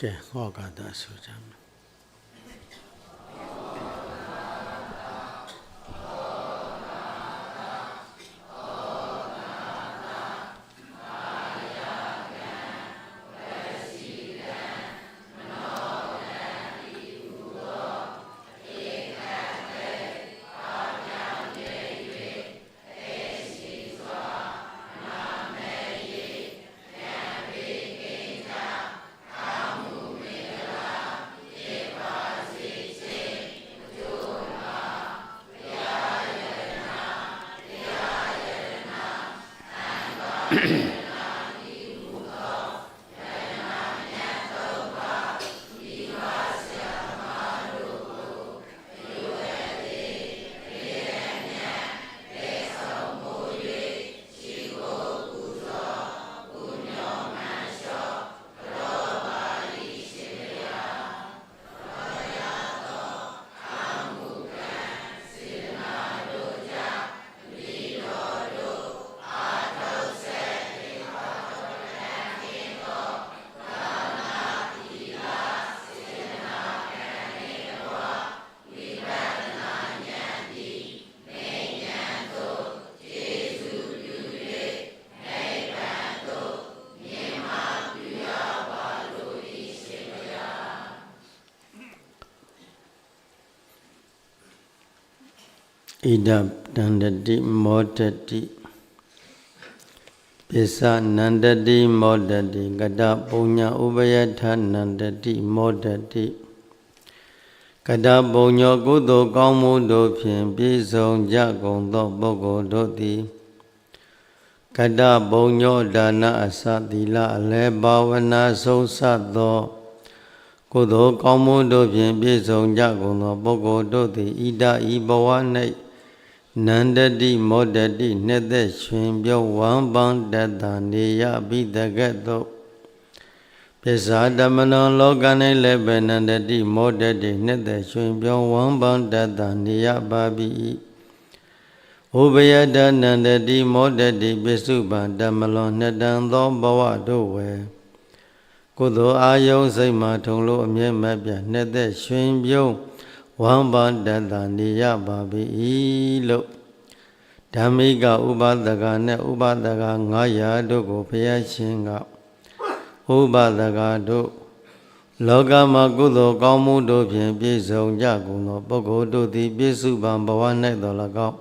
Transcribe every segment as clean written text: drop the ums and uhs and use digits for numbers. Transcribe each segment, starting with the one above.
ကဲဟောကာသဆိုကြမယ်ဣဒတန္တတိမောတတိပစ္စနန္တတိမောတတိကတပုညဥပယထနန္တတိမောတတိကတပုညောကုသိုလ်ကောင်းမှုတို့ဖြင့်ပြည့်စုံကြကုန်သောပုဂ္ဂိုလ်တို့သည်ကတပုညောဒါနအစသီလအလဲဘာဝနာဆုံးစသောကုသိုလ်ကောင်းမှုတို့ဖြင့်ပြည့်စုံကြကုန်သောပုဂ္ဂိုလ်တို့သည်ဣဒဤဘဝ၌နန္တတိမောတတိနှစ်သက်ရှင်ပြုံးဝမ်းပန်းတတ်တာနေရပြီတကဲ့သို့ပစ္စာတမနောလောက၌လည်းပဲနန္တတိမောတတိနှစ်သက်ရှင်ပြုံးဝမ်းပန်းတတ်တာနေရပါပြီဥပယတနန္တတိမောတတိပစ္စုပန်တမလောနှစ်တန်သောဘဝတို့ဝယ်ကုသိုလ်အာယုံစိတ်မှထုံလို့အမြဲမပြတ်နှစ်သက်ရှင်ပြုံးဝမ်းပန်းတတ်တာနေရပါပြီလို့ဓမ္မိကဥပဒကနဲ့ဥပဒက900တို့ကိုဘုရားရှင်ကဥပဒကတို့လောကမှာကုသိုလ်ကောင်းမှုတို့ဖြင့်ပြည့်စုံကြကုန်သောပုဂ္ဂိုလ်တို့သည်ပြည့်စုံဘဝ၌တော်၎င်း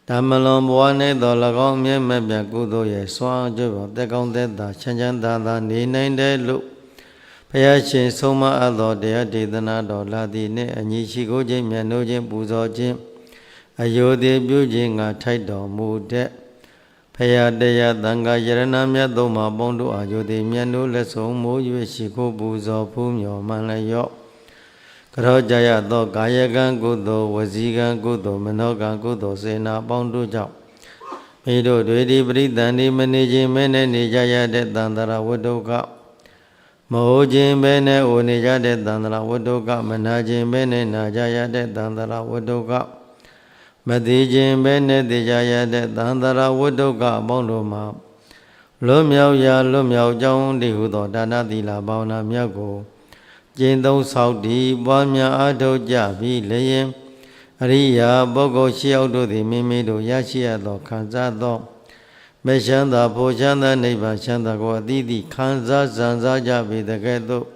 ဓမ္မလွန်ဘဝ၌တော်၎င်းအမြဲမပြတ်ကုသိုလ်ရဲ့စွမ်းကြွယ်သက်ကောင်းသက်သာချမ်းချမ်းသာသာနေနိုင်တယ်လို့ဘုရားရှင်ဆုံးမအပ်သောတရားဒေသနာတော်လာသည်နှင့်အညီရှိခိုးခြင်းမြတ်နိုးခြင်းပူဇော်ခြင်းအယုဒိပြုခြင်းငါထိုက်တော်မူတဲ့ဘုရားတရားသံဃာယရဏမြတ်သုံးပါးပေါင်းတို့အယုဒိမြတ်နိုးလက်ဆုံးမိုး၍ရှိခိုးပူဇော်ဖူးမြော်မှန်လျော့ကရောကြရသောကာယကံကုသိုလ်ဝစီကံကုသိုလ်မနောကံကုသိုလ်စေနာပေါင်းတို့ကြောင့်မိတို့တွေဒီပရိသန္တိမနေခြင်းမဲနဲ့နေကြရတဲ့တန်တရာဝတ္တုကမဟုတ်ခြင်းပဲနဲ့အိုနေကြတဲ့တန်တရာဝတ္တုကမနာခြင်းပဲနဲ့နာကြရတဲ့တန်တရာဝတ္တုကမသိခြင်းပဲနဲ့သိကြရတဲ့တန်တရာဝတ္တုကအပေါင်းတို့မှာလွတ်မြောက်ရာလွတ်မြောက်ကြောင်းတည်ဟုသောဒါနသီလဘာဝနာမြတ်ကိုကျင့်သုံးဆောက်တည်ပွားများအားထုတ်ကြပြီးလျင်အရိယာပုဂ္ဂိုလ်ရှိအောင်တို့သည်မိမိတို့ရရှိရသောခံစားသောမေချမ်းသာဖို့ချမ်းသာနိဗ္ဗာန်ချမ်းသာကိုအသီးသီးခံစားစံစားကြပြီတကဲ့သို့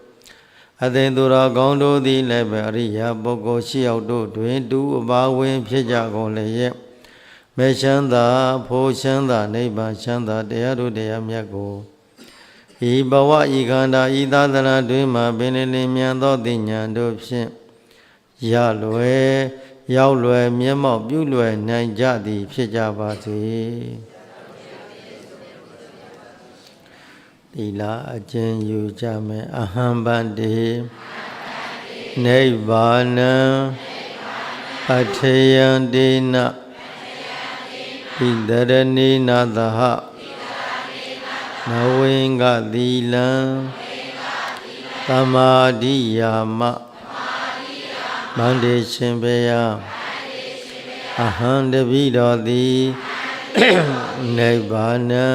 အသိသူတော်ကောင်းတို့သည်လည်းပဲအရိယာပုဂ္ဂိုလ်ရှိအောင်တို့တွင်တူအပါဝင်ဖြစ်ကြကုန်လျက်မေချမ်းသာဖို့ချမ်းသာနိဗ္ဗာန်ချမ်းသာတရားတို့တရားမြတ်ကိုဤဘဝဤခန္ဓာဤသာသနာတွင်မှပင်လင်းမြန်သောသိဉာဏ်တို့ဖြင့်ရလွယ်ရောက်လွယ်မျက်မှောက်ပြုလွယ်နိုင်ကြသည်ဖြစ်ကြပါစေသီလအကျဉ်းယူကြမယ်အဟံဗန္တိနိဗ္ဗာနံပဋ္ဌယံတိနဣတရဏိနာသဟနဝေင္ကသီလံသမာဓိယာမမန္တေရှင်ဘုရားအဟံတပိတော်သည်နိဗ္ဗာနံ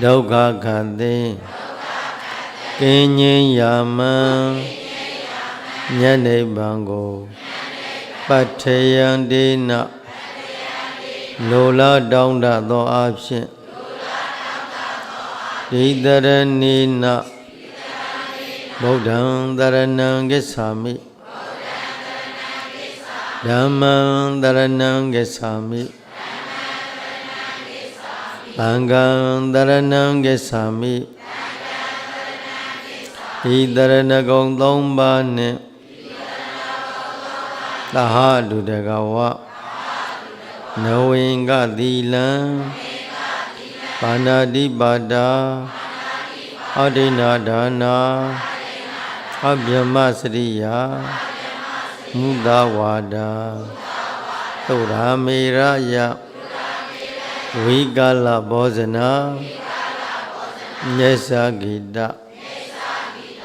ဒုက္ခခန္တိ ကင်းငြိမ်းရာမံညနိဗ္ဗာန်ကိုပတ္ထယံဒေနလိုလားတောင်းတသောအဖြစ်ဒီတရဏိနဗုဒ္ဓံတရဏံဂစ္ဆာမိဓမ္မံတရဏံဂစ္ဆာမိသံဃံတရဏံဂစ္ဆာမိဒီတရဏဂုံ၃ပါးနှင့်သဟတုတကဝနဝေင္ကသီလံပါဏာတိပါဒာအဋ္ဌိနာဒါနာအဗျမစရိယာမုဒဝါဒာသုရာမေရယဝိကာလဘောဇနာမျက်စာဂိတ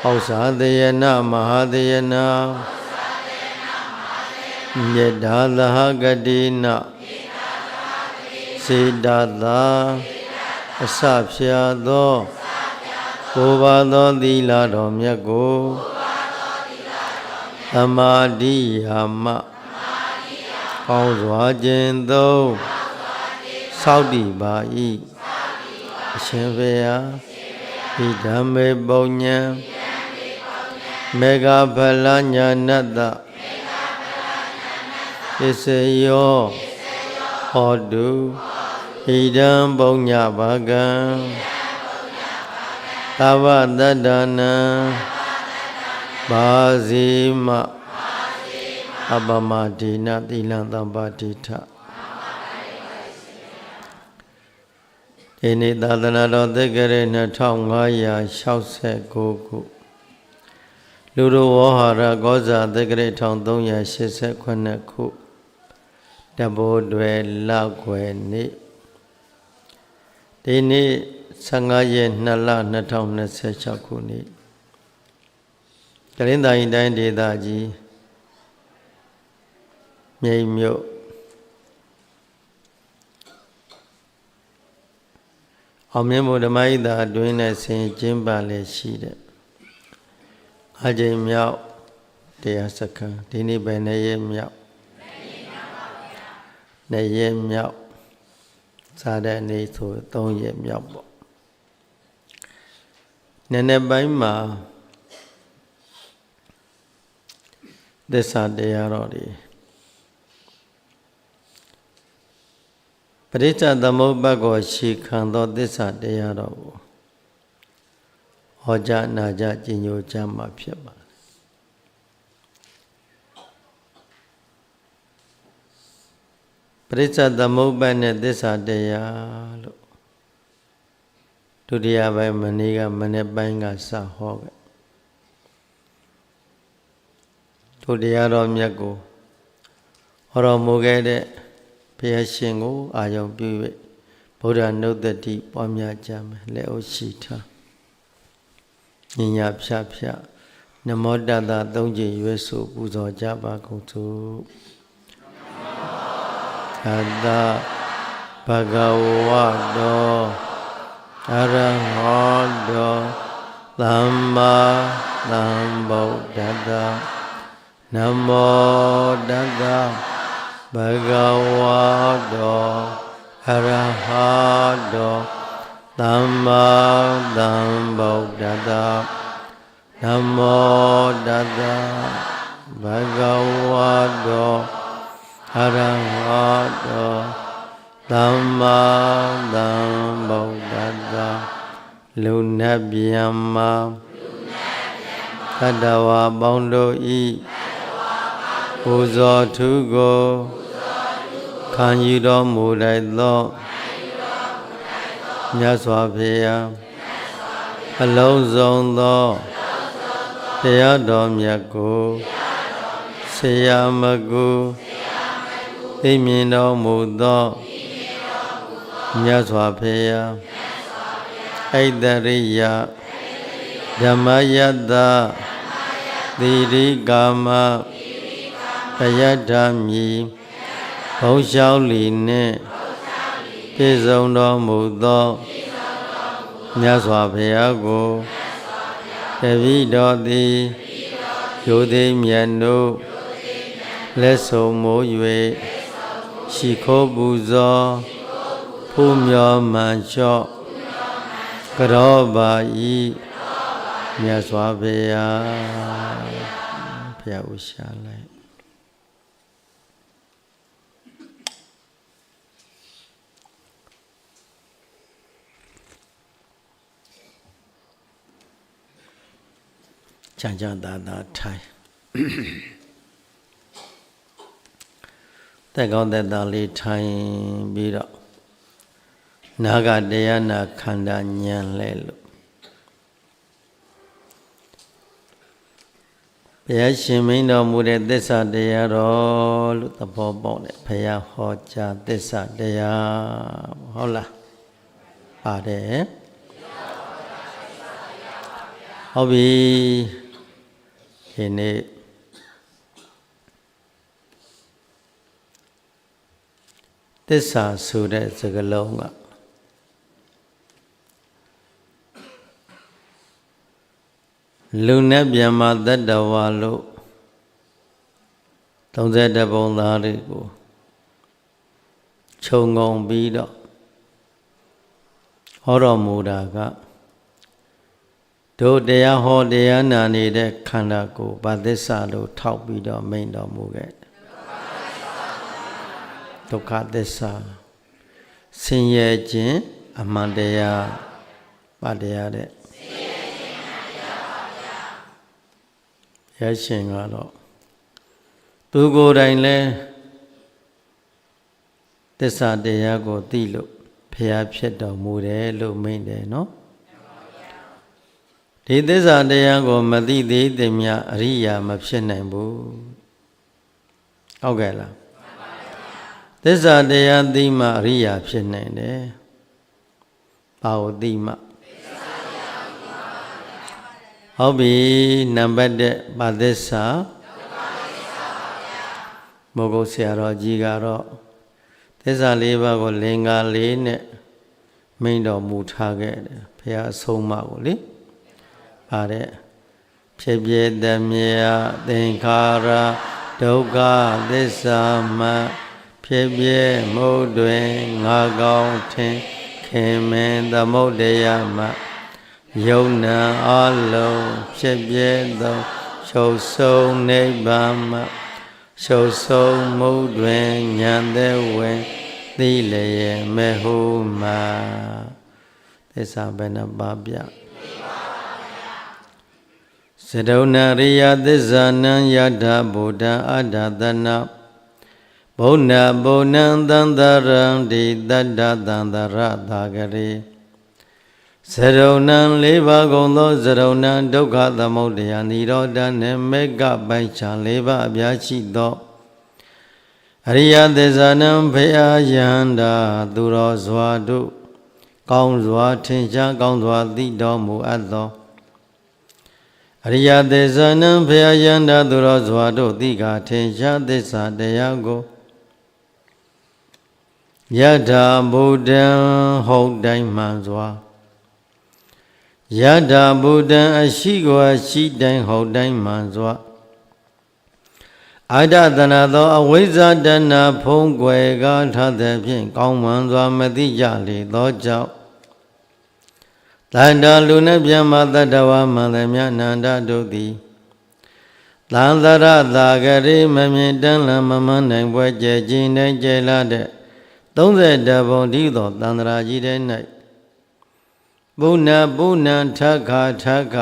ဟောစာတယနာမဟာတယနာမေတ္တာသဟဂတိနစေတသာအစဖြာသောကိုယ်ပါသောသီလတော်မြတ်ကိုသမာဓိယာမကောင်းစွာကျင့်သုံးစောင့်တည်ပါ၏အရှင်ဘုရားဤဓမ္မေပုညံမေဃဖလညာနတ္တပစ္စယောဟောတုဣဒံပုညဘာကံသဗ္ဗတတ္တနံဘာဇိမအပမဒေနသီလံသမ္ပါတိထဒီနေ့သာသနာတော်သက္ကရာ2569ခုလူတော်ဝဟရကောဇာသက္ကရာ1389ခုတဘောတွေလောက်ွယ်နေ့ဒီနေ့15ရက်2လ2026ခုနှစ်ကလင်းတိုင်းတိုင်းဒေသကြီးမြိတ်မြို့အောင်မြင်မှုဓမ္မဣဒာအတွင်းနဲ့ဆင်ကျင်းပလေရှိတဲ့အကြိမ်မြောက်တရားစခန်းဒီနေ့ပဲနေ့ရက်မြောက်နေ့ရက်မြောက်စားတဲ့နေ့ဆို3ရက်မြောက်ပေါ့နည်းနည်းပိုင်းမှာသစ္စာတရားတော်တွေပရိစ္ဆသမုပ္ပါဒ်ကိုရှေခံသောသစ္စာတရားတော်ကိုဟောကြားနာကြားကျင့်ကြံကြမှာဖြစ်ပါတယ်ပရိစ္ဆသမုပ္ပါဒ်နဲ့သစ္စာတရားလို့ဒုတိယပိုင်းမနေ့ကမနေ့ပိုင်းကစဟောခဲ့ဒုတိယတော်မြတ်ကိုဟောတော်မူခဲ့တဲ့ဘုရားရှင်ကိုအာရုံပြု၍ဗုဒ္ဓနုတ္တိပွားများကြမယ်လက်အိုးရှိထားညညာဖြတ်ဖြတ်နမောတတ္တသုံးကြိမ်ရွယ်ဆိုပူဇော်ကြပါကုန်စို့သတ္တဘဂဝတောအရဟောတောသမ္မာသမ္ဗုဒ္ဓတ္တနမောတတ္တဘဂဝတောအရဟတောသမ္မာသမ္ဗုဒ္ဓတ္တနမောတတ္တဘဂဝတောအရဟတောသမ္မာသမ္ဗုဒ္ဓတ္တလူနာဗျမ္မာသတ္တဝါပေါင်းတို့ဤပူဇော်ထုကိုခံယူတော်မူလိုက်သောမြတ်စွာဘုရားအလုံးစုံသောတရားတော်မြတ်ကိုဆရာမကူသိမြင်တော်မူသောမြတ်စွာဘုရားဣတရိယဓမ္မယတ္တသီရိကာမဘယတ္ထမြည်ဘုံလျှောက်လီနှင့်ပြည့်စုံတော်မူသောမြတ်စွာဘုရားကို တပိတော်သည်ယိုသိမြတ်နုလက်ဆုံးမိုး၍ရှိခိုးပူဇော်ဖူးမြော်မှန်လျှော့ကြောပါဤမြတ်စွာဘုရားဘုရားဥရှာလိုက်ချမ်းချမ်းသာသာထိုင်တက်ကောင်းတက်သားလေးထိုင်ပြီးတော့နာဂတရားနာခန္ဓာဉာဏ်လဲလို့ဘုရားရှင်မိန်တော်မူတဲ့သစ္စာတရားတော်လို့သဘောပေါက်တယ်ဘုရားဟောကြားသစ္စာတရားဟုတ်လားပါတယ်ဟုတ်ပြီဒီနေ့သစ္စာဆိုတဲ့စကားလုံးကလူနဲ့မြတ်မာတတ္တဝါလို့32ပုံသားတွေကိုခြုံငုံပြီးတော့ဟောတော်မူတာကတို့တရားဟောတရားနာနေတဲ့ခန္ဓာကိုယ်ဗသစ္စာလို့ထောက်ပြီးတော့မိန့်တော်မူခဲ့ဒုက္ခသစ္စာဆင်းရဲခြင်းအမှန်တရားပါတရားတဲ့ရရှင်ကတော့သူကိုယ်တိုင်လဲသစ္စာတရားကိုသိလို့ဖျားဖြစ်တော်မူတယ်လို့မိန့်တယ်နော်ဒီသစ္စာတရားကိုမသိသေးသည်မြအရိယာမဖြစ်နိုင်ဘူးဟုတ်ကဲ့လားသစ္စာတရားသိမှအရိယာဖြစ်နိုင်တယ်ဘာကိုသိမှဟုတ်ပြီနံပါတ်1ဘာသစ္စာမုဂ္ဂုတ်ဆရာတော်ကြီးကတော့သစ္စာ၄ပါးကိုလင်္ကာ၄နဲ့မိန့်တော်မူထားခဲ့တယ်ဘုရားအဆုံးအမကိုလေပါတဲ့ဖြစ်ပြတမြဲသင်္ခါရဒုက္ခသစ္စာမှဖြစ်ပြမုတ်တွင်ငါကောင်းထင်ခင်မင်သမုဒ္ဒယမှယုံနာအလုံးဖြစ်ပြသောချုပ်ဆုံးနိဗ္ဗာန်မှချုပ်ဆုံးမုတ်တွင်ဉာဏ်သက်ဝင်သိလျက်မဟုမှာသစ္စာဘယ်နှပါပြသရုဏရိယသစ္စာနံယထာဗုဒ္ဓအတ္တသနာဘုဏ္ဏဘုံနံသန္တရံဒီတတ္တသန္တရသာဂရေသရုဏံ၄ပါးကုန်သောသရုဏံဒုက္ခသမုဒယနိရောဓနှင့်မေဃပိုင်ခြား၄ပါးအပြားရှိသောအရိယသစ္စာနံဘုရားယန္တာသူတော်စွာတို့ကောင်းစွာထင်ရှားကောင်းစွာသိတော်မူအပ်သောအရိယသစ္စာနံဘုရားယန္တာသူတော်စွာတို့သိကာထင်ရှားသစ္စာတရားကိုယထာဗုဒ္ဓံဟုတ်တိုင်းမှန်စွာယထာဗုဒ္ဓံအရှိကိုအရှိတိုင်းဟုတ်တိုင်းမှန်စွာအာဒသနာသောအဝိဇ္ဇာတဏဖုံးကွယ်ကားထားသည်ဖြင့်ကောင်းမှန်စွာမသိကြလေသောကြောင့်တန်တာလူနှင့်ပြမတတ္တဝါမှန်သည်မြတ်နန္ဒတို့သည်သံသရသာဂရေမမြင်တန်းလံမမနိုင်ပွဲကျဲခြင်းတိုင်းကျဲလာတဲ့30ပုံဒီသောသန္တရာကြီးတဲ့၌ပုဏ္ဏပုဏ္ဏထခါထခ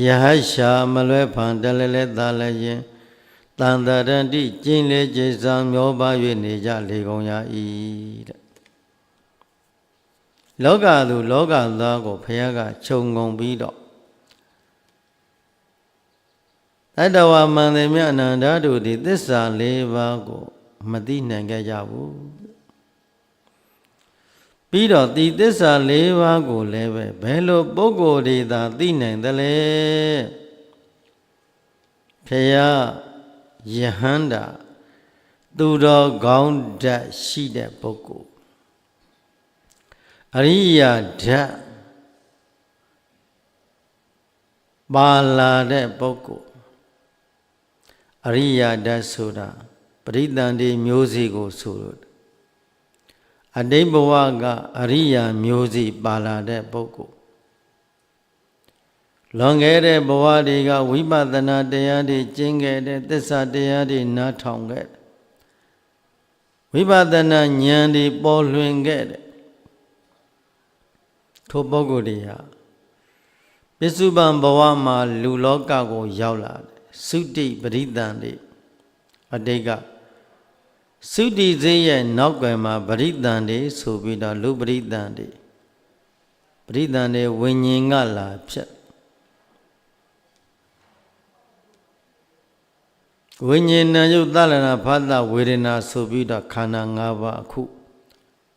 ယဟရှာမလွဲဖန်တလဲလဲသာလည်းရင်တန်တရတိကျင်းလေကျေစာမျောပါ၍နေကြလေကုန်ရ၏တဲ့လောကသူလောကသားကိုဘုရားကခြုံငုံပြီးတော့တတ္တဝါမှန်တယ်မြတ်အနန္တတို့သည်သစ္စာ၄ပါးကိုမသိနိုင်ကြဘူးပြီးတော့ဒီသစ္စာ၄ပါးကိုလည်းပဲဘယ်လိုပုဂ္ဂိုလ်တွေသာသိနိုင်သလဲဘုရားယဟန္တာသူတော်ကောင်းဓာတ်ရှိတဲ့ပုဂ္ဂိုလ်အရိယဓာတ်ဘ ပါလာတဲ့ပုဂ္ဂိုလ်အရိယာဓာတ်ဆိုတာပရိသန္တိမျိုးစီကိုဆိုလို့အတိတ်ဘဝကအရိယာမျိုးစီပါလာတဲ့ပုဂ္ဂိုလ်လွန်ခဲ့တဲ့ဘဝတွေကဝိပဿနာတရားတွေကျင့်ခဲ့တဲ့သစ္စာတရားတွေနားထောင်ခဲ့ဝိပဿနာဉာဏ်တွေပေါ်လွင်ခဲ့တဲ့ထိုပုဂ္ဂိုလ်တွေဟာပစ္စုပန်ဘဝမှာလူလောကကိုရောက်လာတယ်သုတိပရိသန္တိအတိတ်ကသုတိဈေးရဲ့နောက်ကွယ်မှာပရိသန္တိဆိုပြီးတော့လူပရိသန္တိပရိသန္တိဝိညာဉ်ကလာဖြစ်ဝိညာဉ်ဉာဏ်ယုတ်သလနာဖသဝေဒနာဆိုပြီးတော့ခန္ဓာ၅ပါးအခု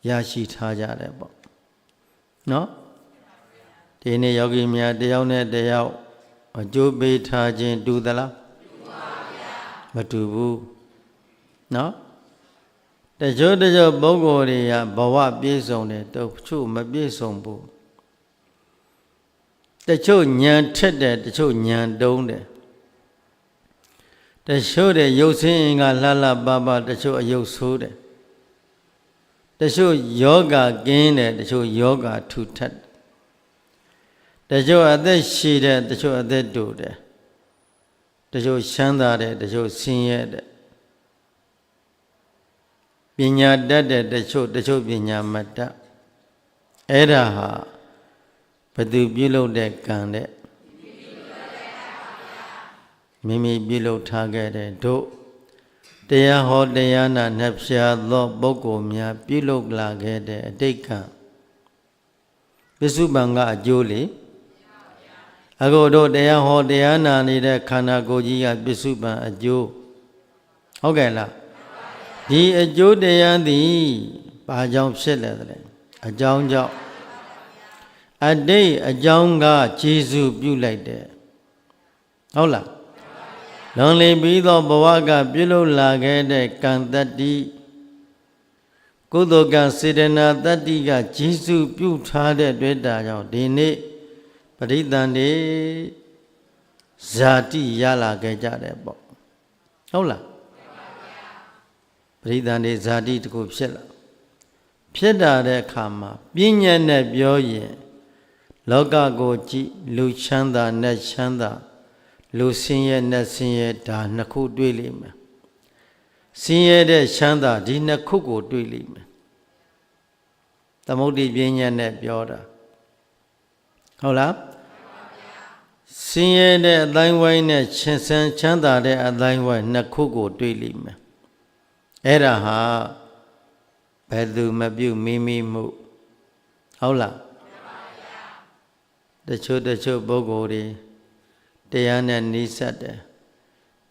ရရှိထားကြတယ်ပေါ့နော်ဒီနေ့ယောဂီများတယောက်နဲ့တယောက်အကျိုးပေးထားခြင်းတူသလားတူပါဗျာမတူဘူးနော်တချို့ပုဂ္ဂိုလ်တွေကဘဝပြည့်စုံတယ်တချို့မပြည့်စုံဘူးတချို့ဉာဏ်ထက်တယ်တချို့ဉာဏ်တုံးတယ်တချို့တဲ့ရုပ်ဆင်းအင်္ဂါလှလှပပတချို့အယုတ်ဆိုးတယ်တချို့ယောဂကင်းတယ်တချို့ယောဂထူထပ်တချို့အသက်ရှည်တယ်တချို့အသက်တိုတယ်တချို့ချမ်းသာတယ်တချို့ဆင်းရဲတယ်ပညာတတ်တယ်တချို့ပညာမတတ်အဲ့ဒါဟာဘယ်သူပြုလုပ်တဲ့ကံတဲ့မိမိပြုလုပ်ထားခဲ့တဲ့တို့တရားဟောတရားနာနှဖျားသောပုဂ္ဂိုလ်များပြုလုပ်လာခဲ့တဲ့အတိတ်ကပစ္စုပန်ကအကျိုးလေအခုတို့တရားဟောတရားနာနေတဲ့ခန္ဓာကိုယ်ကြီးကပစ္စုပန်အကျိုးဟုတ်ကဲ့လားဒီအကျိုးတရားသည်ဘာကြောင့်ဖြစ်လဲအကြောင်းကြောင့်အတိတ်အကြောင်းကကျေစုပြုလိုက်တယ်ဟုတ်လားလွန်လေပြီးသောဘဝကပြုလုပ်လာခဲ့တဲ့ကံတတ္တိကုသိုလ်ကံစေတနာတတ္တိကကျေစုပြုထားတဲ့တွေ့တာကြောင့်ဒီနေ့ပရိသန္တိဇာတိရလာခဲ့ကြတယ်ပေါ့ဟုတ်လားပရိသန္တိဇာတိတခုဖြစ်လာဖြစ်တာတဲ့အခါမှာပြဉ္ညာနဲ့ပြောရင်လောကကိုကြည့်လူချမ်းသာနဲ့ချမ်းသာလူဆင်းရဲနဲ့ဆင်းရဲဒါနှစ်ခုတွေ့လိမ့်မယ်ဆင်းရဲတဲ့ချမ်းသာဒီနှစ်ခုကိုတွေ့လိမ့်မယ်သမုဒ္ဒိပညာနဲ့ပြောတာဟုတ်လားဆင်းရဲတဲ့အတိုင်းဝိုင်းနဲ့ချမ်းသာတဲ့အတိုင်းဝိုင်းနှစ်ခုကိုတွေ့လိမ့်မယ်အဲ့ဒါဟာဘယ်သူမပြုမိမိမှုဟုတ်လားတချို့ပုဂ္ဂိုလ်တွေတရားနဲ့နှိစက်တယ်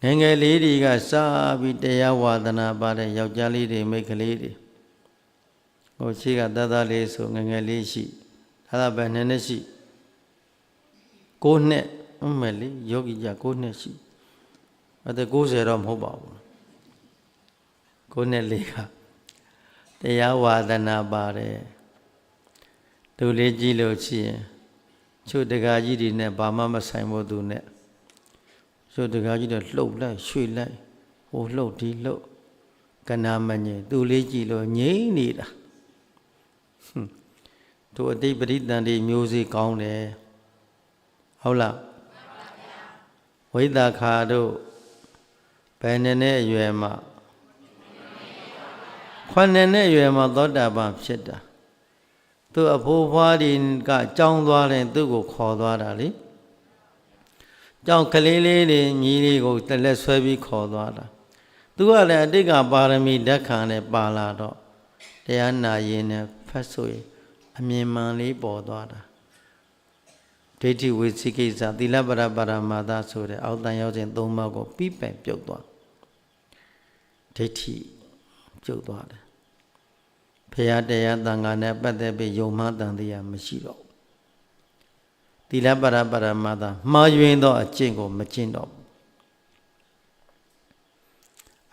ငယ်ငယ်လေးတွေကစပြီးတရားဝါဒနာပါတဲ့ယောက်ျားလေးတွေမိန်းကလေးတွေဟိုရှိကသားလေးဆိုငယ်ငယ်လေးရှိဒါပဲနည်းနည်းရှိ9နှစ်အမေလေးယောဂီကြ9နှစ်ရှိအသက်90တော့မဟုတ်ပါဘူး9နှစ်လေးကတရားဝါဒနာပါတယ်သူလေးကြည့်လို့ရှိရင်ချို့တကားကြီးတွေနဲ့ဘာမှမဆိုင်ဘူးသူနဲ့ချို့တကားကြီးတွေလှုပ်လိုက်ရွှေ့လိုက်ဟိုလှုပ်ဒီလှုပ်ကနာမငြိမ်သူလေးကြည့်လို့ငြိမ်နေတာသူအတိတ်ပရိသန္တိမျိုးစေ့ကောင်းတယ်ဟုတ်လားဝိသခာတို့ဘယ်နဲ့အရွယ်မှာ9နဲ့အရွယ်မှာသောတာပန်ဖြစ်တာသူအဖိုးဖွားဒီကကြောင်းသွားတယ်သူ့ကိုခေါ်သွားတာလေကြောင်းကလေးလေးတွေညီလေးကိုတလက်ဆွဲပြီးခေါ်သွားတာသူကလည်းအတိတ်ကပါရမီဓာတ်ခံနဲ့ပါလာတော့တရားနာရင်နဲ့ဖတ်ဆိုရင်အမြင်မှန်လေးပေါ်သွားတာဒိဋ္ဌိဝိသိကိစ္စသီလပရပရမာသဆိုတဲ့အောက်တန်ရောက်ခြင်း၃ပါးကိုပြီးပိုင်ပြုတ်သွားဒိဋ္ဌိပြုတ်သွားတယ်ဘုရားတရားသံဃာနဲ့ပတ်သက်ပြီးယုံမှန်တန်တရားမရှိတော့သီလပရပရမာသမှားယွင်းသောအကျင့်ကိုမကျင့်တော့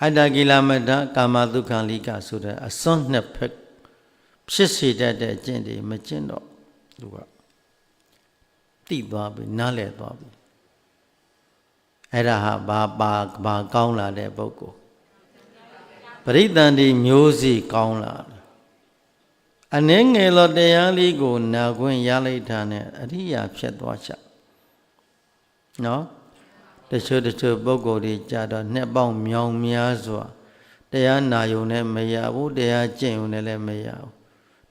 အတ္တကိလမတ္တကာမဒုက္ခလိကဆိုတဲ့အစွန်းနှစ်ဖက်ဖြစ်စေတတ်တဲ့အကျင့်တွေမကျင့်တော့သူကတိသွားပြီနားလည်သွားပြီ အဲ့ဒါဟာဘာကောင်းလာတဲ့ပုဂ္ဂိုလ်ပရိသန္တိမျိုးစီကောင်းလာအနည်းငယ်သောတရားလေးကိုနာခွင့်ရလိုက်တာနဲ့အရိယာဖြစ်သွားချနော်တချို့ပုဂ္ဂိုလ်တွေကြတော့နှစ်ပေါင်းမြောင်များစွာတရားနာယုံနဲ့မရဘူးတရားကျင့်ယုံနဲ့လည်းမရဘူး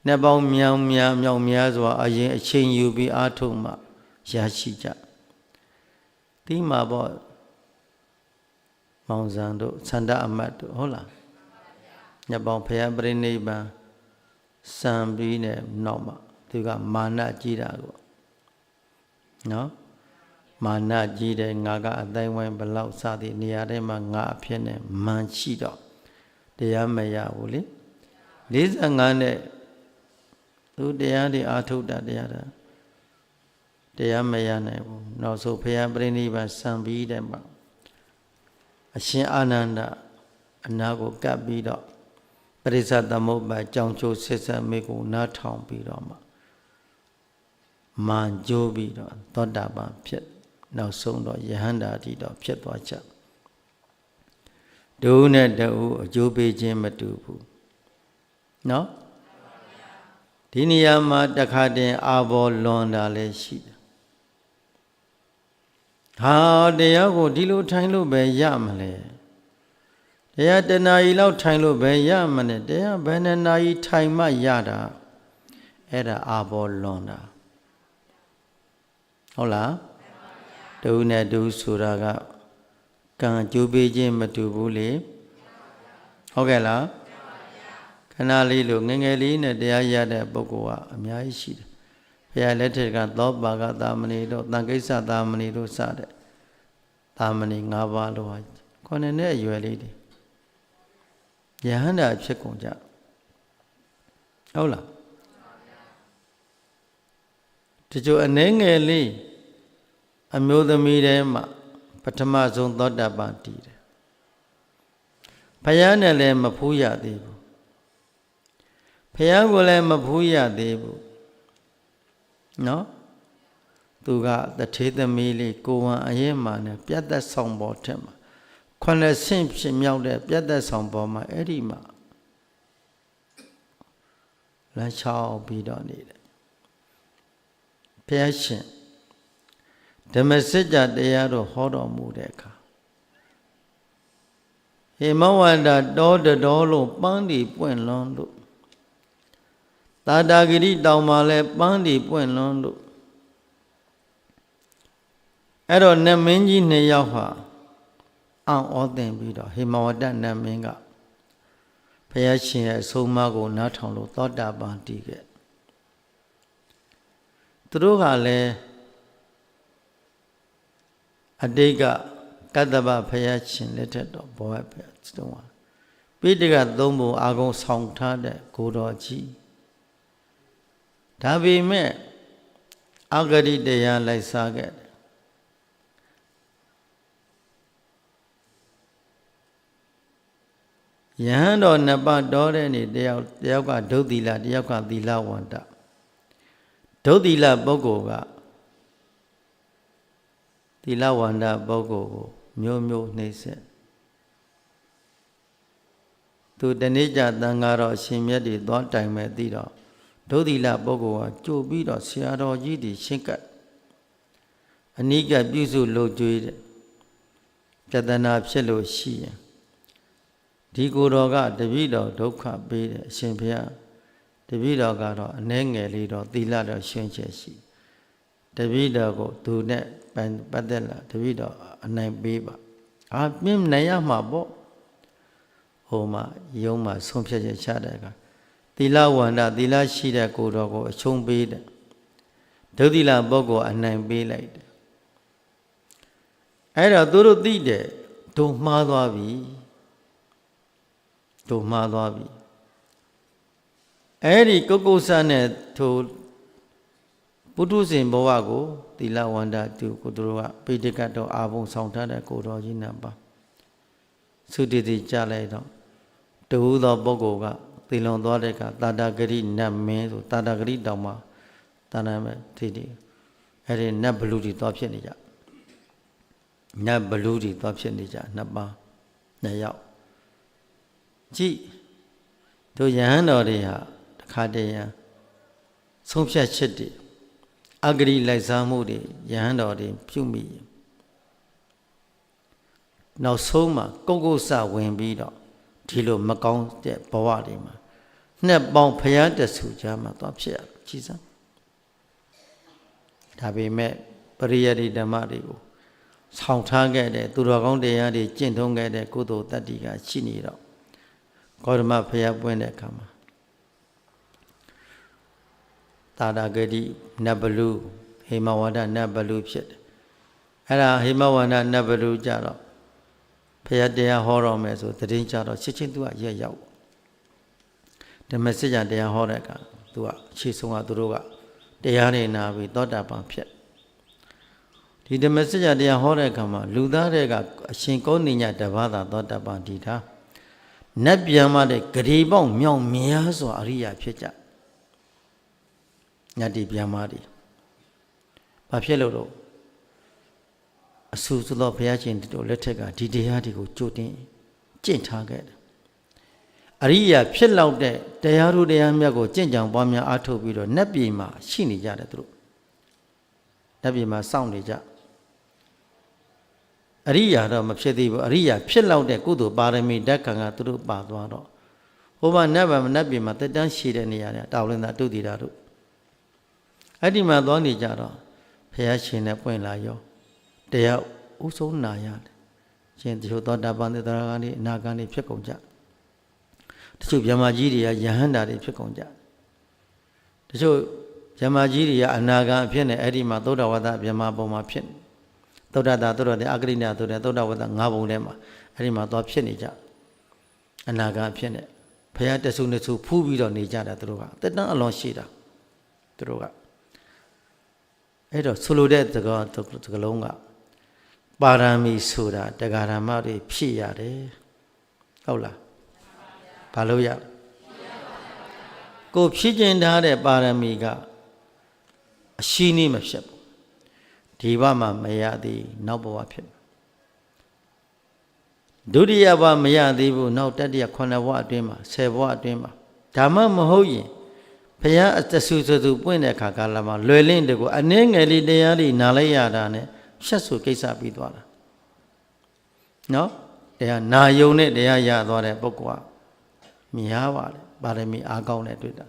နှစ်ပေါင်းမြောင်များစွာအရင်အချိန်ယူပြီးအားထုတ်မှရရှိကြဒီမှာပေါ့မောင်ဇံတို့သန္တာအမတ်တို့ဟုတ်လားညပောင်ဖယားပြိဋိဘံစံပြီးနဲ့နောက်မှသူကမာနကြီးတာကိုနော်မာနကြီးတယ်ငါကအတိုင်းဝိုင်းဘလောက်စသည်နေရာထဲမှာငါအဖြစ်နဲ့မန်ရှိတော့တရားမရဘူးလေ45နဲ့သူတရားတွေအာထုတ်တာတရားမရနိုင်ဘူးနောက်ဆုံးဖယားပြိဋိဘံစံပြီးတဲ့မှာအရှင်အာနန္ဒအနာကိုကပ်ပြီးတော့ပရိစ္ဆသမုပ္ပါကြောင့်ကျိုးဆက်ဆက်မိကိုနားထောင်ပြီးတော့မှမန်ကျိုးပြီးတော့သောတာပန်ဖြစ်နောက်ဆုံးတော့ယဟန္တာတိတော့ဖြစ်သွားကြဒုနဲ့တူအကျိုးပေးခြင်းမတူဘူးနော်ဒီနေရာမှာတခါတည်းအာဘောလွန်တာလည်းရှိတယ်ဟာတရားကိုဒီလိုထိုင်လို့ပဲရမလဲတရားတဏှာကြီးလောက်ထိုင်လို့ပဲရမလဲတရားဘယ်နှနာကြီးထိုင်မှရတာအဲ့ဒါအာဘောလွန်တာဟုတ်လားဒုနဲ့ဒုဆိုတာကကံအကျိုးပေးခြင်းမတူဘူးလေဟုတ်ကဲ့လားခဏလေးလို့ငယ်ငယ်လေးနဲ့တရားရတဲ့ပုဂ္ဂိုလ်ကအများကြီးရှိတယ်ဘုရားလက်ထက်ကသောပါကသာမဏေတို့တန်ကိစ္စသာမဏေတို့စတဲ့သာမဏေ၅ပါးလို့ဟာ9နှစ်အရွယ်လေးတွေယဟန္တာဖြစ်ကုန်ကြဟုတ်လားဒီကျိုးအနှဲငယ်လေးအမျိုးသမီးထဲမှာပထမဆုံးသောတာပန်တည်တယ်ဘုရားနဲ့လည်းမဖူးရသေးဘူးဘုရားကိုလည်းမဖူးရသေးဘူးနော်သူကတထေသမီးလေးကိုဝံအရင်မှနဲ့ပြတ်သက်ဆောင်ပေါ်ထက်မှာ9ဆင့်ဖြစ်မြောက်တဲ့ပြတ်သက်ဆောင်ပေါ်မှာအဲ့ဒီမှာလမ်းချောင်းပြီးတော့နေတယ်ဘုရားရှင်ဓမ္မစကြာတရားတော်ဟောတော်မူတဲ့အခါဟေမဝန္တာတောတတော်လို့ပန်းဒီပွင့်လွန်းလို့သာတာဂိရိတောင်မှာလဲပန်းဒီပွင့်လွန်းလို့အဲ့တော့နတ်မင်းကြီး2ယောက်ဟာအံ့ဩသင်ပြီးတော့ဟေမဝတ္တနတ်မင်းကဘုရားရှင်ရဲ့အဆုံးအမကိုနားထောင်လို့သောတာပန်တည်ခဲ့သူတို့ကလည်းအတိတ်ကကတ္တဗဘုရားရှင်လက်ထက်တော့ဘောဟဘုရားတုံးပါပိဋက3ဘုံအာဂုံဆောင်ထားတဲ့ကိုတော်ကြီးဒါပေမဲ့အဂတိတရားလိုက်စားခဲ့တယ်ယဟန်တော်နှစ်ပါးတော်တဲ့နေတယောက်ကဒုသီလတယောက်ကသီလဝန္တဒုသီလပုဂ္ဂိုလ်ကသီလဝန္တပုဂ္ဂိုလ်ကိုမျိုးနှိမ့်ဆက်သူတနေ့ကျသံဃာတော်အရှင်မြတ်တွေသွားတိုင်မဲ့သိတော့ဒုသီလပုဂ္ဂိုလ်ကကြိုပြီးတော့ဆရာတော်ကြီးတွေရှင်းကပ်အနိကပြုစုလို့ကြွေးတဲ့ပြဿနာဖြစ်လို့ရှိရင်ဒီကိုယ်တော်ကတပည့်တော်ဒုက္ခပေးတယ်အရှင်ဘုရားတပည့်တော်ကတော့အနှဲငယ်လေးတော့သီလတော်ရှင်းချက်ရှိတပည့်တော်ကိုသူနဲ့ပတ်သက်လာတပည့်တော်အနိုင်ပေးပါပြင်းနိုင်ရမှာပေါ့ဟိုမှာယုံမှာဆုံးဖြတ်ချက်ချတဲ့အခါသီလဝန္တသီလရှိတဲ့ကိုယ်တော်ကိုအချုံးပေးတယ်ဒုသီလပုဂ္ဂိုလ်အနိုင်ပေးလိုက်တယ်အဲ့တော့သူတို့သိတယ်တို့မှားသွားပြီအဲ့ဒီကုက္ကုဆနဲ့ထိုပုထုဇဉ်ဘဝကိုသီလဝန္တသူကိုတို့ကပိဋကတ်တော်အာဘုံဆောင်ထားတဲ့ကိုတော်ကြီးနှစ်ပါးသုတိတိကြလိုက်တော့တူသောပုဂ္ဂိုလ်ကသီလွန်သွားတဲ့အခါတာတာဂရိနတ်မင်းဆိုတာတာဂရိတောင်မှာတာနာမဲ့ဒီအဲ့ဒီနတ်ဘလူတွေသွားဖြစ်နေကြ နတ်ဘလူတွေသွားဖြစ်နေကြနှစ်ပါးနှစ်ယောက်ကြည့်တို့ယဟန်တော်တွေဟာတခါတည်းရန်ဆုံးဖြတ်ချက်တွေအဂရိလိုက်စားမှုတွေယဟန်တော်တွေပြုမိနောက်ဆုံးမှာကုတ်ကုတ်ဆဝင်ပြီးတော့ဒီလိုမကောင်းတဲ့ဘဝတွေမှာနှစ်ပေါင်းဖျားတဆူချမ်းမှာသွားဖြစ်ရကြည်စမ်းဒါပေမဲ့ပရိယတိဓမ္မတွေကိုဆောင်ထားခဲ့တဲ့သူတော်ကောင်းတရားတွေကျင့်သုံးခဲ့တဲ့ကုသိုလ်တတ္တိကရှိနေတော့ဂေါတမဖျားပွင့်တဲ့အခါမှာသာဒဂတိနတ်ဘလူဟေမဝန္ဒနတ်ဘလူဖြစ်တယ်အဲ့ဒါဟေမဝန္ဒနတ်ဘလူကြတော့ဖျားတရားဟောတော်မယ်ဆိုတည်င်းကြတော့ချက်ချင်းသူကရက်ရောက်ဓမ္မစကြာတရားဟောတဲ့အခါသူကရှေ့ဆုံးကသူတို့ကတရားနေနာပြီးသောတာပန်ဖြစ်ဒီဓမ္မစကြာတရားဟောတဲ့အခါမှာလူသားတွေကအရှင်ကောဏိညတပါးသာသောတာပန်ဒီတာနတ်ပြန်မတဲ့ဂရေပေါင်းမြောင်များစွာအရိယာဖြစ်ကြညတိပြန်မတွေဘာဖြစ်လို့တော့အဆူဆိုတော့ဘုရားရှင်တို့လက်ထက်ကဒီတရားတွေကိုကြိုတင်ကျင့်ထားခဲ့တယ်အရိယာဖြစ်လောက်တဲ့တရားတို့တရားမြတ်ကိုကျင့်ကြံပွားများအားထုတ်ပြီးတော့နတ်ပြည်မှာရှိနေကြတယ်သူတို့နတ်ပြည်မှာစောင့်နေကြအရိယာတော့မဖြစ်သေးဘူးအရိယာဖြစ်လောက်တဲ့ကုသိုလ်ပါရမီဓာတ်ခံကသူတို့ပါသွားတော့ဟိုမှာနတ်ပြည်မှာတက်တန်းရှိတဲ့နေရာတွေတာဝလင်သာတုတိတာတို့အဲ့ဒီမှာသွားနေကြတော့ဘုရားရှင်နဲ့ပွင့်လာရောတရားဥဆုံးနာရတယ်ရှင်တချို့သောတာပန်သရဂါနေအနာဂါနေဖြစ်ကုန်ကြတချို့ဗြဟ္မာကြီးတွေကယဟန္တာတွေဖြစ်ကုန်ကြတချို့ဗြဟ္မာကြီးတွေကအနာဂါအဖြစ်နဲ့အဲ့ဒီမှာသုဒ္ဓဝါဒဗြဟ္မာပုံမှာဖြစ်သုဒ္ဓတာသုဒ္ဓတဲ့အာဂရိဏသုဒ္ဓသုဒ္ဓဝါဒ၅ပုံထဲမှာအဲ့ဒီမှာသွားဖြစ်နေကြအနာဂါအဖြစ်နဲ့ဘုရားတဆူနှစ်ဆူဖူးပြီးတော့နေကြတာသူတို့ကတက်တန်းအလွန်ရှိတာသူတို့ကအဲ့တော့ဆိုလိုတဲ့စကားလုံးကပါရမီဆိုတာတရားဓမ္မတွေဖြည့်ရတယ်ဟုတ်လားဘာလို့ရကိုဖြည့်ကျင်ထားတဲ့ပါရမီကအရှိနည်းမဖြစ်ဘူးဒီဘမှာမရသေးနောက်ဘဝဖြစ်ဒုတိယဘဝမရသေးဘူးနောက်တတိယ9ဘဝအတွင်းမှာ10ဘဝအတွင်းမှာဒါမှမဟုတ်ရင်ဘုရားအတဆူဆူပွင့်တဲ့အခါကာလမှာလွယ်လင့်တကူအနည်းငယ်လေးတရားတွေနားလိုက်ရတာနဲ့ရှက်ဆူကိစ္စပြီးသွားတာနော်တရားနာယုံနဲ့တရားရသွားတဲ့ပုဂ္ဂိုလ်ကများပါတယ်ပါရမီအားကောင်းတဲ့တွေ့တာ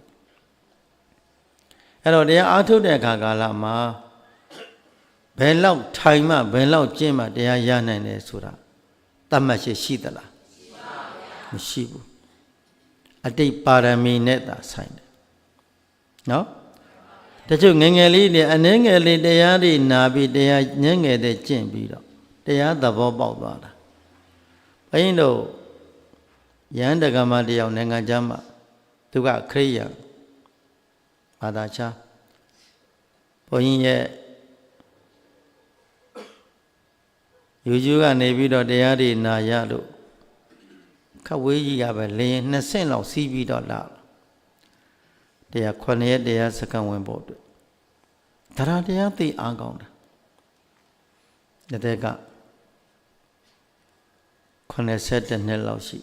အဲ့တော့တရားအားထုတ်တဲ့အခါကာလမှာဘယ်လောက်ထိုင်မှဘယ်လောက်ကျင့်မှတရားရနိုင်တယ်ဆိုတာတတ်မှတ်ရှိသလားမရှိဘူးအတိတ်ပါရမီနဲ့သာဆိုင်တယ်နော်တချို့ငယ်ငယ်လေးနဲ့အနည်းငယ်လေးတရားတွေနာပြီးတရားငယ်ငယ်တဲ့ကျင့်ပြီးတော့တရားသဘောပေါက်သွားတာဘုန်းကြီးတို့ယန္တကမတယောက်နိုင်ငံခြားမှာသူကခရိယာဘာသာခြားဘုန်းကြီးရဲ့ယူကျူးကနေပြီးတော့တရားတွေနာရလို့ခက်ဝေးကြီးကပဲလင်း2ဆင့်လောက်စီးပြီးတော့လာတရား9ရက်တရားစက္ကန့်ဝင်ဖို့အတွက်တရားသိအားကောင်းတယ်တဲ့က82နှစ်လောက်ရှိ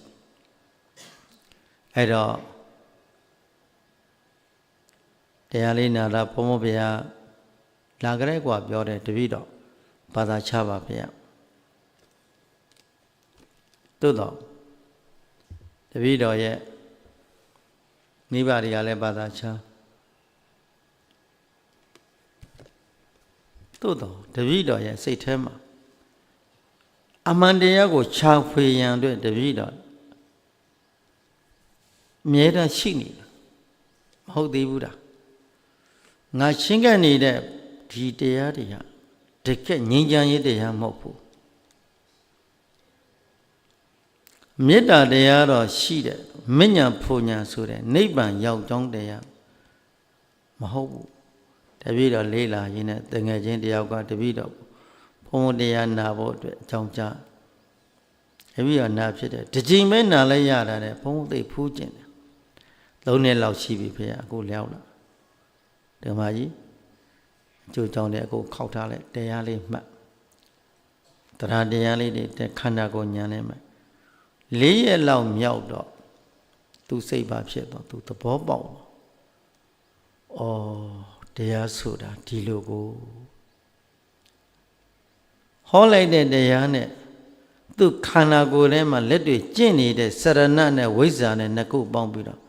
အဲ့တော့တရားလေးနာတာဘုံဘုရားလာကြဲကွာပြောတယ်တပည့်တော်ဘာသာချပါဗျာသို့တော့တပည့်တော်ရဲ့မိဘတွေကလည်းဘာသာချသို့တော့တပည့်တော်ရဲ့စိတ်ထဲမှာအမှန်တရားကိုခြာဖွေရန်အတွက်တပည့်တော်အမြဲတမ်းရှိနေတယ်မဟုတ်သေးဘူးလားငါရှင်းခဲ့နေတဲ့ဒီတရားတွေဟာတကယ်ငြိမ်းချမ်းရေးတရားမဟုတ်ဘူးမေတ္တာတရားတော့ရှိတယ်မဉ္ဇဉ်ဖူညာဆိုတဲ့နိဗ္ဗာန်ရောက်ကြောင်းတရားမဟုတ်ဘူးတပည့်တော်လေးလာရင်းနဲ့တငယ်ချင်းတယောက်ကတပည့်တော်ဘုံတရားနာဖို့အတွက်အကြောင်းကြားတပည့်တော်နာဖြစ်တယ်တစ်ချိန်ပဲနာလိုက်ရတာနဲ့ဘုံသိဖူးကျင်တယ်3နှစ်လောက်ရှိပြီဖေအခုလျောက်လာဓမ္မကြီးအကျိုးကြောင့်လည်းအခုခောက်ထားလိုက်တရားလေးမှတ် တရားတရားလေးတွေခန္ဓာကိုယ်ညာနဲ့မှာ4 ရက်လောက်မြောက်တော့သူစိတ်ပါဖြစ်တော့သူသဘောပေါက်တော့တရားဆိုတာဒီလိုကိုဟောလိုက်တဲ့တရားနဲ့သူခန္ဓာကိုယ်ထဲမှာလက်တွေကျင့်နေတဲ့စရဏနဲ့ဝိဇ္ဇာနဲ့နှစ်ခုပေါင်းပြီးတော့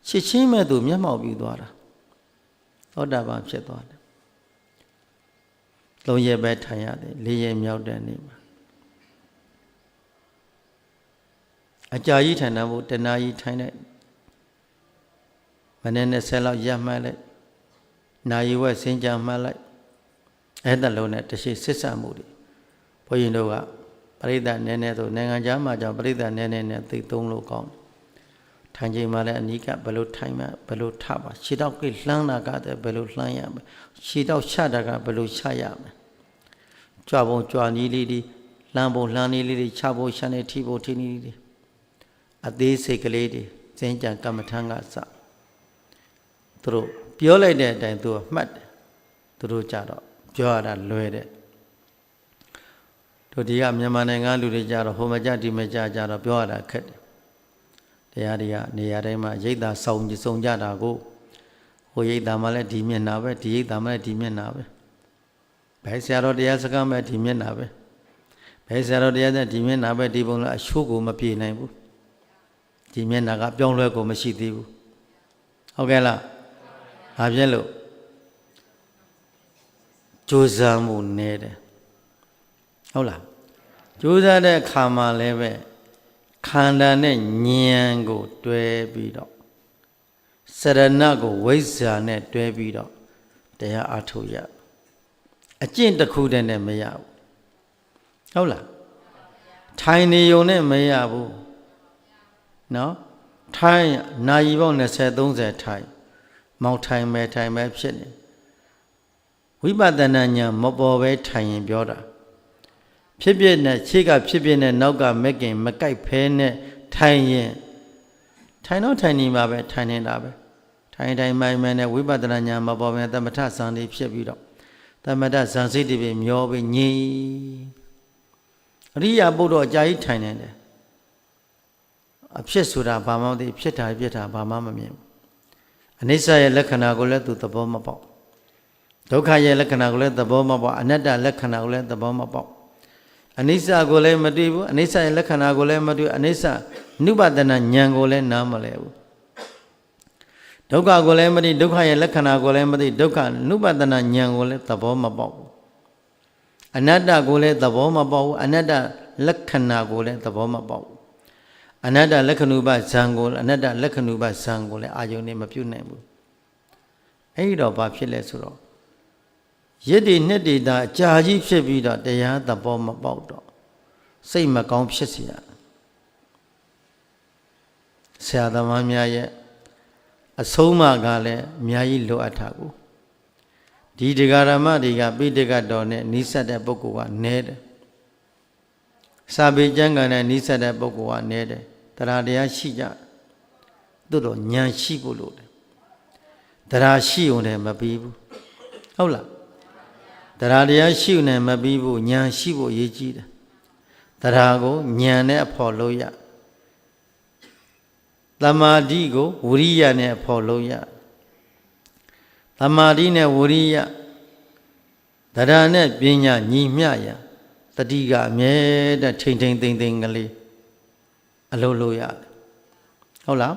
ရှစ်ချင်းမဲ့သူမျက်မှောက်ပြီးသွားတာသောတာပန်ဖြစ်သွားတယ်3 ရက်ပဲထိုင်ရတယ်4 ရက်မြောက်တဲ့နေ့မှာအကြာကြီးထိုင်တယ်ဘုတဏှာကြီးထိုင်လိုက်မနေ့နဲ့10လောက်ရပ်မှတ်လိုက်နာယီဝက်စင်ကြမှတ်လိုက်အဲ့ဒါလုံးနဲ့တရှိစစ်ဆံမှုတွေဘုန်းကြီးတို့ကပရိသတ်နည်းနည်းဆိုနိုင်ငံခြားမှာကြောင့်ပရိသတ်နည်းနည်းနဲ့သိသုံးလို့ကောင်းထိုင်ချိန်မှာလည်းအနိကဘယ်လိုထိုင်မှဘယ်လိုထပါခြေထောက်ကလှမ်းတာကတည်းဘယ်လိုလှမ်းရမလဲခြေထောက်ချတာကဘယ်လိုချရမလဲကြွပုံကြွနီးလေးတွေလှမ်းပုံလှမ်းနီးလေးတွေချဖို့ရှမ်းနေထိဖို့ထိနီးတွေအသေးစိတ်ကလေးတွေစင်ကြံကမ္မထံကစသူတို့ပြောလိုက်တဲ့အတိုင်းသူကမှတ်တယ်သူတို့ကြတော့ပြောရတာလွယ်တယ်တို့ဒီကမြန်မာနိုင်ငံလူတွေကြတော့ဟိုမကြဒီမကြကြတော့ပြောရတာခက်တယ်တရားတွေကနေရာတိုင်းမှာရိတ်တာစုံကြတာကိုဟိုရိတ်တာမှလည်းဒီမျက်နှာပဲဒီရိတ်တာမှလည်းဒီမျက်နှာပဲဘယ်ဆရာတော်တရားစကားမဲ့ဒီမျက်နှာပဲဘယ်ဆရာတော်တရားတဲ့ဒီမျက်နှာပဲဒီပုံလားအချိုးကိုမပြေနိုင်ဘူးဒီမျက်နှာကပြောင်းလဲကိုမရှိသေးဘူးဟုတ်ကဲ့လားဘာဖြစ်လို့ကြိုးစားမှုနေတယ်ဟုတ်လားကြိုးစားတဲ့အခါမှာလည်းပဲခန္ဓာနဲ့ဉာဏ်ကိုတွဲပြီးတော့စရဏကိုဝိဇ္ဇာနဲ့တွဲပြီးတော့တရားအထုတ်ရအကျင့်တစ်ခုတည်းနဲ့မရဘူးဟုတ်လားထိုင်နေုံနဲ့မရဘူးနော်ထိုင်နာရီပေါင်း20 30ထိုင်မောက်ထိုင်မဲ့ဖြစ်နေဝိပဿနာဉာဏ်မပေါ်ပဲထိုင်ရင်ပြောတာဖြစ်ဖြစ်နဲ့ခြေကဖြစ်ဖြစ်နဲ့နောက်ကမက်ကင်မကိုက်ဖဲနဲ့ထိုင်ရင်ထိုင်တော့ထိုင်နေမှာပဲထိုင်နေတာပဲထိုင်မိုင်နဲ့ဝိပဿနာဉာဏ်မပေါ်ပဲသမထဇန်တွေဖြစ်ပြီးတော့သမထဇန်စိတ်တွေပဲမျောပြီးငြိမ်အရိယာပုဒ်တော့အကြာကြီးထိုင်နေတယ်အဖြစ်ဆိုတာဘာမှမသိဖြစ်တာဘာမှမမြင်ဘူးအနိစ္စရဲ့လက္ခဏာကိုလည်းသူသဘောမပေါက်ဒုက္ခရဲ့လက္ခဏာကိုလည်းသဘောမပေါက်အနတ္တလက္ခဏာကိုလည်းသဘောမပေါက်အနိစ္စကိုလည်းမတွေ့ဘူးအနိစ္စရဲ့လက္ခဏာကိုလည်းမတွေ့အနိစ္စနုပဒနာဉာဏ်ကိုလည်းနားမလဲဘူးဒုက္ခကိုလည်းမသိဒုက္ခရဲ့လက္ခဏာကိုလည်းမသိဒုက္ခနုပဒနာဉာဏ်ကိုလည်းသဘောမပေါက်ဘူးအနတ္တကိုလည်းသဘောမပေါက်ဘူးအနတ္တလက္ခဏာကိုလည်းသဘောမပေါက်ဘူးအနတ္တလက္ခဏုပဇံကိုအနတ္တလက္ခဏုပဇံကိုလည်းအာယုန်နဲ့မပြုတ်နိုင်ဘူးအဲ့ဒီတော့ဘာဖြစ်လဲဆိုတော့ရစ်တွေနှစ်တွေဒါအကြာကြီးဖြစ်ပြီးတော့တရားသဘောမပေါက်တော့စိတ်မကောင်းဖြစ်เสียဆရာသမားများရဲ့အဆုံးအမကလည်းအများကြီးလိုအပ်တာကိုဒီဒကာရမတွေကပိဋကတော်နဲ့နိစ္စတဲ့ပုဂ္ဂိုလ်ကနဲတယ်စာပေကျမ်းဂန်နဲ့နိစ္စတဲ့ပုဂ္ဂိုလ်ကနဲတယ်တရားတရားရှိကြသို့တော့ဉာဏ်ရှိဖို့လိုတယ်တရားရှိုံနဲ့မပြီးဘူးဟုတ်လားတရားတရားရှိုံနဲ့မပြီးဘူးဉာဏ်ရှိဖို့အရေးကြီးတယ်တရားကိုဉာဏ်နဲ့အဖို့လို့ရသမာဓိကိုဝိရိယနဲ့အဖို့လို့ရသမာဓိနဲ့ဝိရိယတရားနဲ့ပညာညီမျှရတတိကအမြဲတမ်းထိန်ထိန်သိမ့်သိမ့်ကလေးအလုပ်လုပ်ရတယ်ဟုတ်လား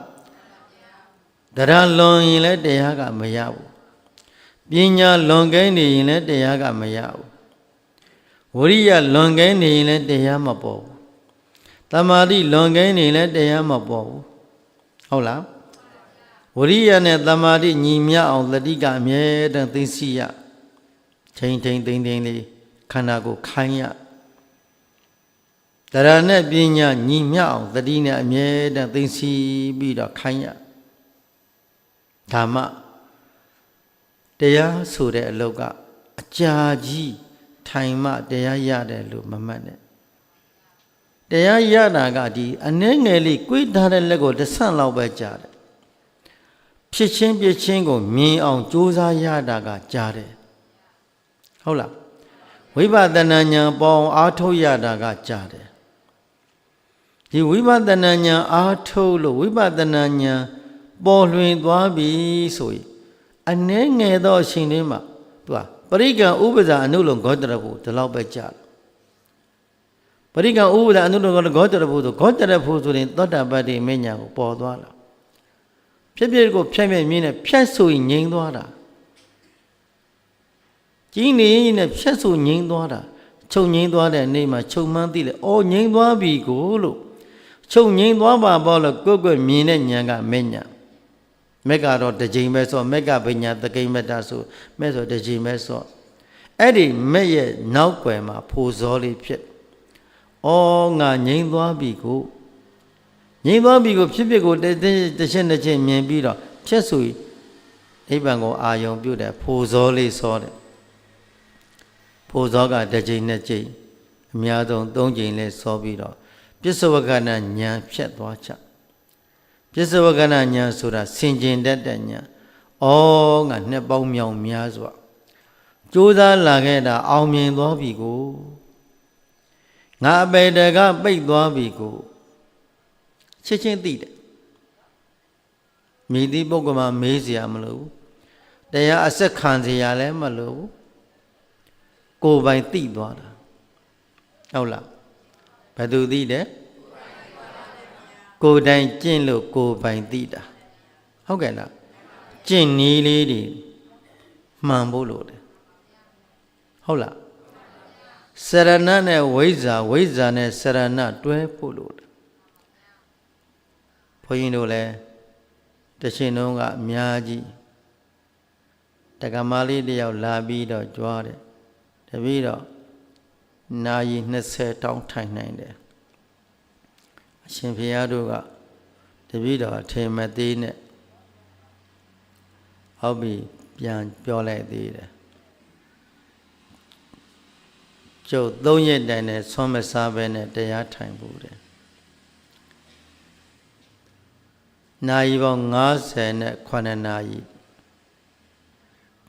တရားလွန်ရင်လည်းတရားကမရဘူးပညာလွန်ကဲနေရင်လည်းတရားကမရဘူးဝိရိယလွန်ကဲနေရင်လည်းတရားမပေါ်ဘူးသမာဓိလွန်ကဲနေရင်လည်းတရားမပေါ်ဘူးဟုတ်လားဝိရိယနဲ့သမာဓိညီမျှအောင်တတိကအမြဲတမ်းသိသိရထိန်ထိန်သိမ့်သိမ့်လေးခန္ဓာကိုခိုင်းရတရားနဲ့ပညာညီမျှအောင်တတိနဲ့အမြဲတမ်းသိသိပြီးတော့ခိုင်းရဓမ္မတရားဆိုတဲ့အလုပ်ကအကြာကြီးထိုင်မှတရားရတယ်လို့မမှတ်နဲ့တရားရတာကဒီအနှဲငယ်လေးကိုယ်ထားတဲ့လက်ကိုတစ်ဆန့်လောက်ပဲကြားတယ်ဖြစ်ချင်းပြချင်းကိုမြင်အောင်ကြိုးစားရတာကကြားတယ်ဟုတ်လား ဝိပဿနာဉာဏ်ပေါ်အားထုတ်ရတာကကြားတယ်ဒီဝိပဿနာဉာဏ်အားထုတ်လို့ဝိပဿနာဉာဏ်ပေါ်လွင်သွားပြီဆိုရင်အနည်းငယ်သောအချိန်လေးမှာသူကပရိက္ခဥပဇာအနုလုံဂေါတရဖို့ဒီလောက်ပဲကြားတယ်ပရိက္ခဥပဇာအနုလုံဂေါတရဖို့ဆိုဂေါတရဖို့ဆိုရင်သောတာပတ္တိမဉ္ဇဉ်ကိုပေါ်သွားလာဖြစ်ဖြစ်ကိုဖြတ်မြဲမြင်းနဲ့ဖြတ်ဆိုရင်ငြိမ်သွားတာကြီးနေရင်နဲ့ဖြတ်ဆိုငြိမ်သွားတာချုပ်ငြိမ်သွားတဲ့နေ့မှာချုပ်မှန်းသိလေအော်ငြိမ်သွားပြီကိုလို့ချုပ်ငြိမ်သွားပါပေါ့လို့ကိုယ့်ကိုယ်မြင်တဲ့ဉာဏ်ကမဉ္ဇဉ်မက်ကတော့တစ်ချိန်ပဲဆိုမက်ကပညာသကိမတ္တဆိုမက်ဆိုတစ်ချိန်ပဲဆိုအဲ့ဒီမက်ရဲ့နောက်ွယ်မှာဖိုဇောလေးဖြစ်ဩငါငြိမ်သွားပြီကိုငြိမ်သွားပြီကိုဖြစ်ဖြစ်ကိုတစ်ချက်တစ်ချက်မြင်ပြီးတော့ဖြတ်ဆိုနိဗ္ဗာန်ကိုအာယုံပြုတဲ့ဖိုဇောလေးစောတဲ့ဖိုဇောကတစ်ချိန်နှစ်ချိန်အများဆုံး၃ချိန်လေးစောပြီးတော့ပစ္စဝကနာဉာဏ်ဖြတ်သွားချပစ္စဝကနာဉာဏ်ဆိုတာဆင်ခြင်တတ်တဲ့ဉာဏ်ဩငါနှစ်ပေါင်းမြောင်များစွာကြိုးစားလာခဲ့တာအောင်မြင်သွားပြီကိုငါအပေတကပိတ်သွားပြီကိုချက်ချင်းသိတယ်မိသည့်ပုဂ္ဂိုလ်မှာမေးเสียမလို့တရားအဆက်ခံเสียလည်းမလို့ကိုယ်ပိုင်သိသွားတာဟုတ်လားဘယ်သူသိတယ်ကိုယ်တိုင်ကျင့်လို့ကိုယ်ပိုင်သိတာဟုတ်ကဲ့လားကျင့်နည်းလေးတွေမှန်ဖို့လို့တယ်ဟုတ်လားစရဏနဲ့ဝိဇ္ဇာဝိဇ္ဇာနဲ့စရဏတွဲဖို့လို့တယ်ဘုန်းကြီးတို့လည်းတရှင်တုံးကအများကြီးတက္ကမလေးတယောက်လာပြီးတော့ကြွားတယ်တပည့်တော့နာရီ20တောင်းထိုင်နိုင်တယ်အရှင်ဘုရားတို့ကတပည့်တော်အထင်မသေးနဲ့ဟုတ်ပြီပြန်ပြောလိုက်သေးတယ်ကျုပ်3ရက်တိုင်နဲ့ဆွမ်းမစားပဲနဲ့တရားထိုင်ဖို့တယ်နာရီပေါင်း58နာရီ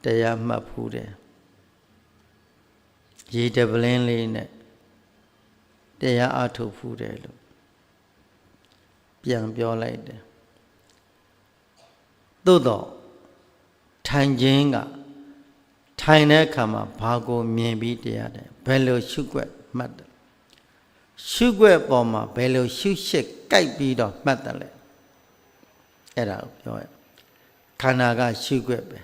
တရားမှတ်ဖူးတယ်ရေတပလင်းလေးနဲ့တရားအားထုတ်ဖူးတယ်လို့ပြန်ပြောလိုက်တယ်သို့တော့ထိုင်ခြင်းကထိုင်တဲ့အခါမှာဘာကိုမြင်ပြီးတရားတယ်ဘယ်လိုရှုွက်မှတ်တယ်ရှုွက်ပေါ်မှာဘယ်လိုရှုရှက်ကြိုက်ပြီးတော့မှတ်တယ်လဲအဲ့ဒါကိုပြောရခန္ဓာကရှုွက်ပဲ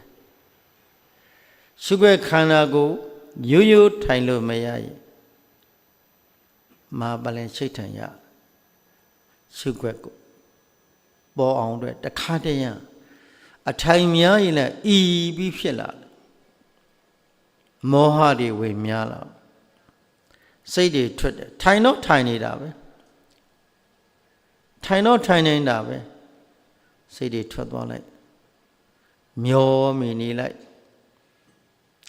ရှုွက်ခန္ဓာကိုရိုးရိုးထိုင်လို့မရရင်မာပလင်ရှိတ်ထိုင်ရရှုွက်ကိုပေါ်အောင်အတွက်တခါတည်းရအထိုင်များရင်လည်းဤပြီးဖြစ်လာတယ်မောဟတွေဝေများလာစိတ်တွေထွက်တယ်ထိုင်တော့ထိုင်နေတာပဲထိုင်တော့ထိုင်နေတာပဲစိတ်တွေထွက်သွားလိုက်မျောမိနေလိုက်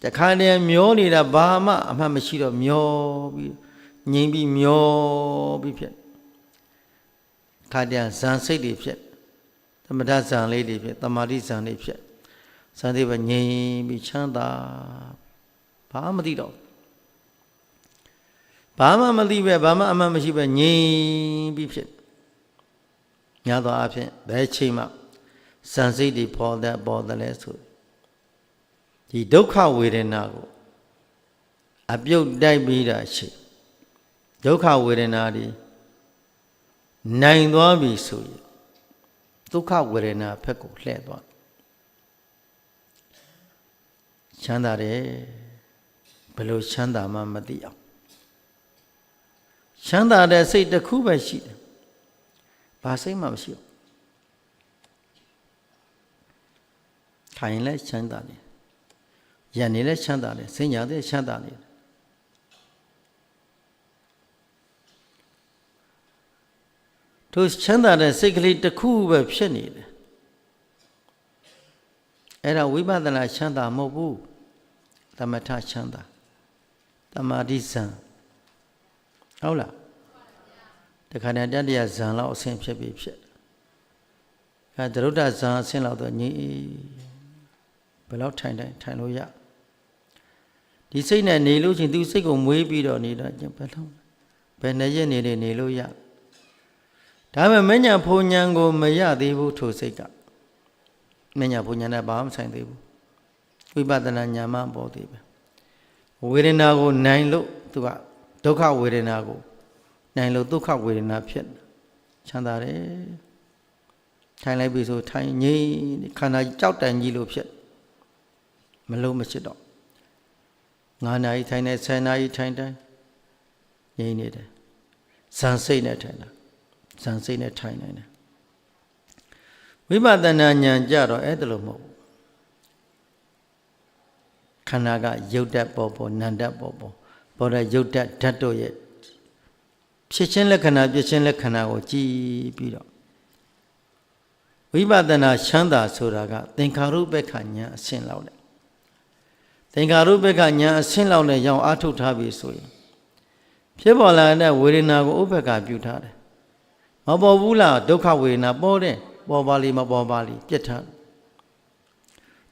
တခါတည်းမျောနေတာဘာမှအမှတ်မရှိတော့မျောပြီးငြိမ်ပြီးမျောပြီးဖြစ်ခါတည်းဇန်စိတ်တွေဖြစ်သမထဇန်လေးတွေဖြစ်သမာဓိဇန်လေးဖြစ်ဇန်တွေပဲငြိမ်ပြီးချမ်းသာဘာမှမသိတော့ဘာမှမသိပဲဘာမှအမှတ်မရှိပဲငြိမ်ပြီးဖြစ်များသောအားဖြင့်ဘယ်ချိန်မှဇန်စိတ်တွေပေါ်တယ်လဲဆိုဒီဒုက္ခဝေဒနာကိုအပြုတ်တိုက်ပြီးတာရှိဒုက္ခဝေဒနာတွေနိုင်သွားပြီဆိုရင်ဒုက္ခဝေဒနာဘက်ကိုလှည့်သွားချမ်းသာတယ်ဘယ်လိုချမ်းသာမှမသိအောင်ချမ်းသာတဲ့စိတ်တစ်ခုပဲရှိတယ်ဘာစိတ်မှမရှိဘူးခိုင်လဲချမ်းသာတယ်ရန်နေလဲချမ်းသာတယ်စင်ညာတဲ့ချမ်းသာတယ်တို့ချမ်းသာတဲ့စိတ်ကလေးတစ်ခုပဲဖြစ်နေတယ်အဲ့ဒါဝိပဿနာချမ်းသာမဟုတ်ဘူးသမထချမ်းသာသမာဓိဇံဟုတ်လားတခါတည်းတတရားဇံလောက်အဆင့်ဖြစ်ပြီးဖြစ်အဲသရုဒ္ဓဇံအဆင့်လောက်တော့ညီဘယ်လောက်ထိုင်လို့ရ ဒီစိတ်နဲ့နေလို့ချင်းသူစိတ်ကိုမွေးပြီးတော့နေတာဘယ်လုံးဘယ်နဲ့ရက်နေလို့ရဒါပေမဲ့မညာဖုန်ညာကိုမရသေးဘူးထိုစိတ်ကမညာဖုန်ညာနဲ့ဘာမှမဆိုင်သေးဘူးဝိပဿနာဉာဏ်မှပေါ်သေးပဲဝေဒနာကိုနိုင်လို့သူကဒုက္ခဝေဒနာကိုနိုင်လို့ဒုက္ခဝေဒနာဖြစ်ချမ်းသာတယ်ထိုင်လိုက်ပြီဆိုထိုင်ငြိမ်ခန္ဓာကြောက်တန်ကြီးလို့ဖြစ်မလို့မဖြစ်တော့9 နာရီထိုင်နေ10 နာရီထိုင်တိုင်းငြိမ်နေတယ်ဇန်စိတ်နဲ့ထိုင်တာဇန်စိတ်နဲ့ထိုင်နေတယ်ဝိပဿနာဉာဏ်ကြတော့အဲ့ဒါလို့မဟုတ်ဘူးခန္ဓာကရုပ်ဓာတ်ပေါ်နံဓာတ်ပေါ်တဲ့ရုပ်ဓာတ်ဓာတ်တို့ရဲ့ဖြစ်ချင်းလက္ခဏာပြချင်းလက္ခဏာကိုကြည်ပြီးတော့ဝိပဿနာချမ်းသာဆိုတာကသင်္ခါရုပ္ပခဉာဏ်အဆင့်လောက်တဲ့သင်္ခါရုပ္ပခဉာဏ်အဆင့်လောက်နဲ့ရောင်အားထုတ်ထားပြီဆိုရင်ဖြစ်ပေါ်လာတဲ့ဝေဒနာကိုဥပ္ပခပြုထားတယ်မပေါ်ဘူးလားဒုက္ခဝေဒနာပေါ်တယ်ပေါ်ပါလိမပေါ်ပါလိပြစ်ထား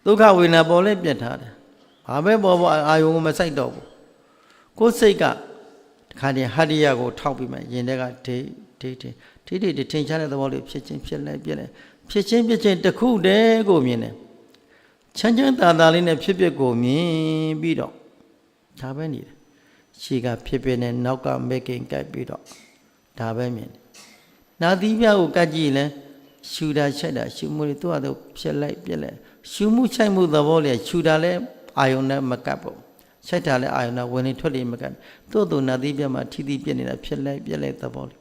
ဒုက္ခဝေဒနာပေါ်လဲပြစ်ထားတယ်ဘာပဲပေါ်အာယုံကိုမစိုက်တော့ဘူးကိုယ်စိတ်ကခါတည်းဟတ္တိယကိုထောက်ပြီးမှရင်ထဲကဒိထင်ရှားတဲ့သဘောလေးဖြစ်ချင်းဖြစ်လိုက်ပြက်လိုက်ဖြစ်ချင်းတစ်ခုတည်းကိုမြင်တယ်ချမ်းသာလေးနဲ့ဖြစ်ကိုမြင်ပြီးတော့ဒါပဲနေတယ်ရှေ့ကဖြစ်နဲ့နောက်ကမဲကင်ကပ်ပြီးတော့ဒါပဲမြင်တယ်နာသီးပြကိုကတ်ကြည့်လဲရှူတာချက်တာရှူမှုတွေသူ့ဟာသူဖြစ်လိုက်ပြက်လိုက်ရှူမှုချိုက်မှုသဘောလေးရှူတာလဲအာယုန်နဲ့မကပ်ဘူးချက်တာလဲအာယုန်နဲ့ဝင်နေထွက်နေမကပ်သို့သူနာသီးပြမှာထီးပြက်နေတာဖြစ်လိုက်ပြက်လိုက်သဘောလေး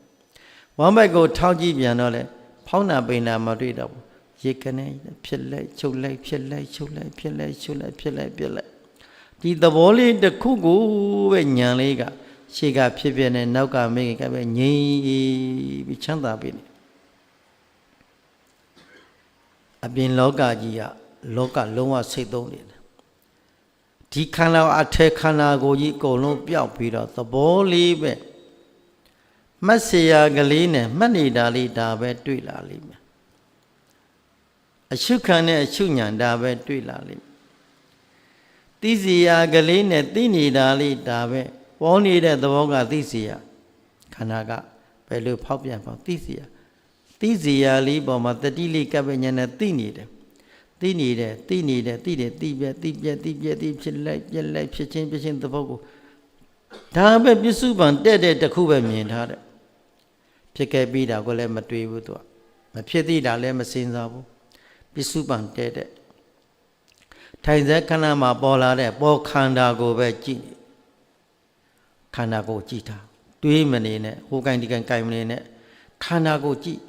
ဝမ်းဘက်ကိုထောက်ကြည့်ပြန်တော့လဲဖောင်းနာပိန်နာမတွေ့တော့ဘူးရေကနေဖြစ်လိုက်ချုပ်လိုက်ဖြစ်လိုက်ချုပ်လိုက်ဖြစ်လိုက်ချုပ်လိုက်ဖြစ်လိုက်ပြက်လိုက်ဒီသဘောလေးတစ်ခုကိုပဲညံလေးကရှေ့ကဖြစ်နေနောက်ကမိခင်ကပဲငြိမ်ပြီးချမ်းသာပြီအပြင်လောကကြီးကလောကလုံးဝစိတ်သုံးနေတယ်ဒီခန္ဓာအထက်ခန္ဓာကိုယ်ကြီးအကုန်လုံးပျောက်ပြီးတော့သဘောလေးပဲမတ်เสียကလေးနဲ့မှတ်နေတာလေးဒါပဲတွေ့လာလိမ့်မယ်အရှုခံနဲ့အရှုညာဒါပဲတွေ့လာလိမ့်မယ်သိစီယာကလေးနဲ့သိနေတာလေးဒါပဲပေါ်နေတဲ့သဘောကသိစီယာခန္ဓာကဘယ်လိုဖောက်ပြန်ပေါ့သိစီယာလေးပေါ်မှာတတိလေးကပ်ပဲညာနဲ့သိနေတယ်သိပြက်ဖြစ်လိုက်ပြက်လိုက်ဖြစ်ချင်းသဘောကိုဒါပဲပစ္စုပန်တဲ့တခုပဲမြင်ထားတယ်ဖြစ်ခဲ့ပြီးတာကိုလည်းမတွေ့ဘူးသူကမဖြစ်သေးတာလည်းမစင်စားဘူးပစ္စုပန်တဲ့ထိုင်စက်ခန္ဓာမှာပေါ်လာတဲ့ပေါ်ခန္ဓာကိုပဲကြည့်ခန္ဓာကိုကြည့်တာတွေးမနေနဲ့ဟိုကိုင်ဒီကိုင်မနေနဲ့ခန္ဓာကိုကြည့်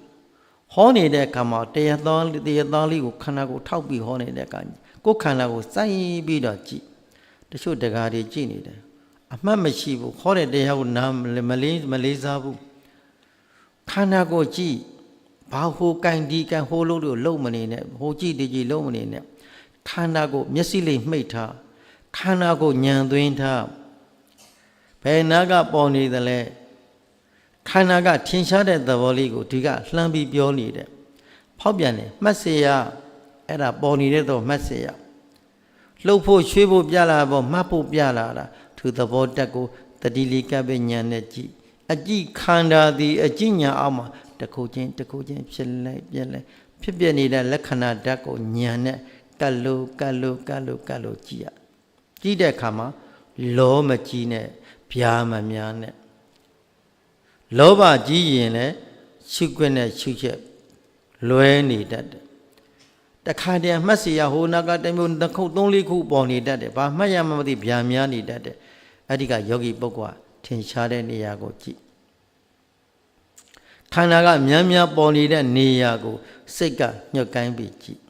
ဟောနေတဲ့အခါမှာတရားသားလေးကိုခန္ဓာကိုထောက်ပြီးဟောနေတဲ့အခါကိုယ်ခန္ဓာကိုစိုက်ပြီးတော့ကြည့်တချို့တကားတွေကြည့်နေတယ်အမှတ်မရှိဘူးဟောတဲ့တရားကိုနားမလေးစားဘူးခန္ဓာကိုကြည့်ဘာဟိုကိုင်ဒီကိုင်ဟိုလို့လုံးမနေနဲ့ဟိုကြည့်ဒီကြည့်လုံးမနေနဲ့ခန္ဓာကိုမျက်စိလေးမှိတ်ထားခန္ဓာကိုညံသွင်းထားဘယ်နာကပေါ်နေသလဲခန္ဓာကထင်ရှားတဲ့သဘောလေးကိုဒီကလှမ်းပြီးပြောနေတယ်ဖောက်ပြန်တယ်မှတ်เสียအဲ့ဒါပေါ်နေတဲ့တော့မှတ်เสียလှုပ်ဖို့ရွှေ့ဖို့ပြလာဖို့မှတ်ဖို့ပြလာတာသူသဘောတက်ကိုတတိလိကပညာနဲ့ကြည့်အကြည့်ခန္ဓာသည်အကြည့်ညာအောက်မှာတခုချင်းဖြစ်လိုက်ပြက်လိုက်ဖြစ်ပြနေတဲ့လက္ခဏာဓာတ်ကိုညာနဲ့ကတ်လို့ကြည့်ရကြည့်တဲ့အခါမှာလောမကြီးနဲ့ဗျာမများနဲ့လောဘကြီးရင်လည်းရှုခွင့်နဲ့ရှုချက်လွဲနေတတ်တယ်တခါတည်းမှတ်စီရဟိုနာကတမျိုးတစ်ခု3 4ခုပေါ်နေတတ်တယ်ဘာမှတ်ရမှမသိဗျာများနေတတ်တယ်အဲ့ဒီကယောဂီပုဂ္ဂိုလ်ကထင်ရှားတဲ့နေရာကိုကြည့်ခန္ဓာကများပေါ်နေတဲ့နေရာကိုစိတ်ကညှက်ကိုင်းပြီးကြည့်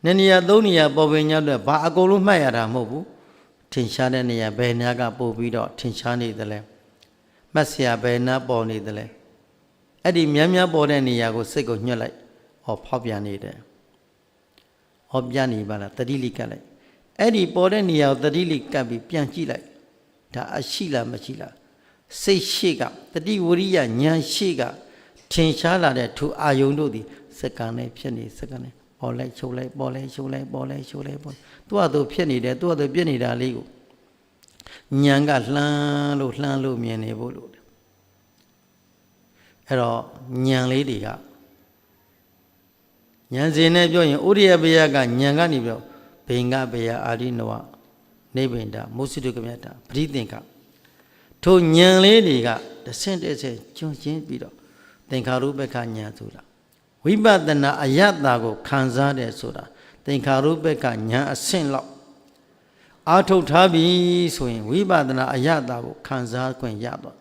2 နေရာ 3 နေရာပေါ်ပင်ညောက်တဲ့ဘာအကုန်လုံးမှတ်ရတာမဟုတ်ဘူးထင်ရှားတဲ့နေရာဘယ်နာကပို့ပြီးတော့ထင်ရှားနေသလဲမှတ်စရာဘယ်နာပေါ်နေသလဲအဲ့ဒီများပေါ်တဲ့နေရာကိုစိတ်ကိုညှက်လိုက်ဟောဖောက်ပြန်နေတယ်ဟောပြန်နေပါလားတတိလိကပ်လိုက်အဲ့ဒီပေါ်တဲ့နေရာကိုတတိလိကပ်ပြီးပြန်ကြည့်လိုက်ဒါအရှိလားမရှိလားစိတ်ရှိကတတိဝရိယဉာဏ်ရှိကထင်ရှားလာတဲ့ထိုအာယုံတို့သည်စက္ကန့်နဲ့ဖြစ်နေစက္ကန့်နဲ့ ပေါ်လိုက်ချုပ်လိုက်ပေါ်လိုက်ချုပ်လိုက်ပေါ်လိုက်ချုပ်လိုက်ပေါ်သူ့အတူဖြစ်နေတယ်သူ့အတူပြစ်နေတာလေးကိုဉာဏ်ကလှမ်းလို့မြင်နေဖို့လို့အဲ့တော့ဉာဏ်လေးတွေကဉာဏ်စဉ်နဲ့ပြောရင်ဥရိယဘယကဉာဏ်ကနေပြောဘိင်္ဂဘယအာရိနဝနိဗ္ဗိန္ဒမုစိတုကမြတ်တာပရိသင်္ခထိုဉာဏ်လေးတွေကတဆင့်ကျွန်းချင်းပြီးတော့သင်္ခါရုပ္ပကဉာဏ်ဆိုတာဝိပဿနာအယတ္တကိုခံစားတယ်ဆိုတာသင်္ခါရုပ္ပကဉာဏ်အဆင့်လောက်အာထုတ်ထားပြီဆိုရင်ဝိပဿနာအယတ္တကိုခံစားခွင့်ရတော့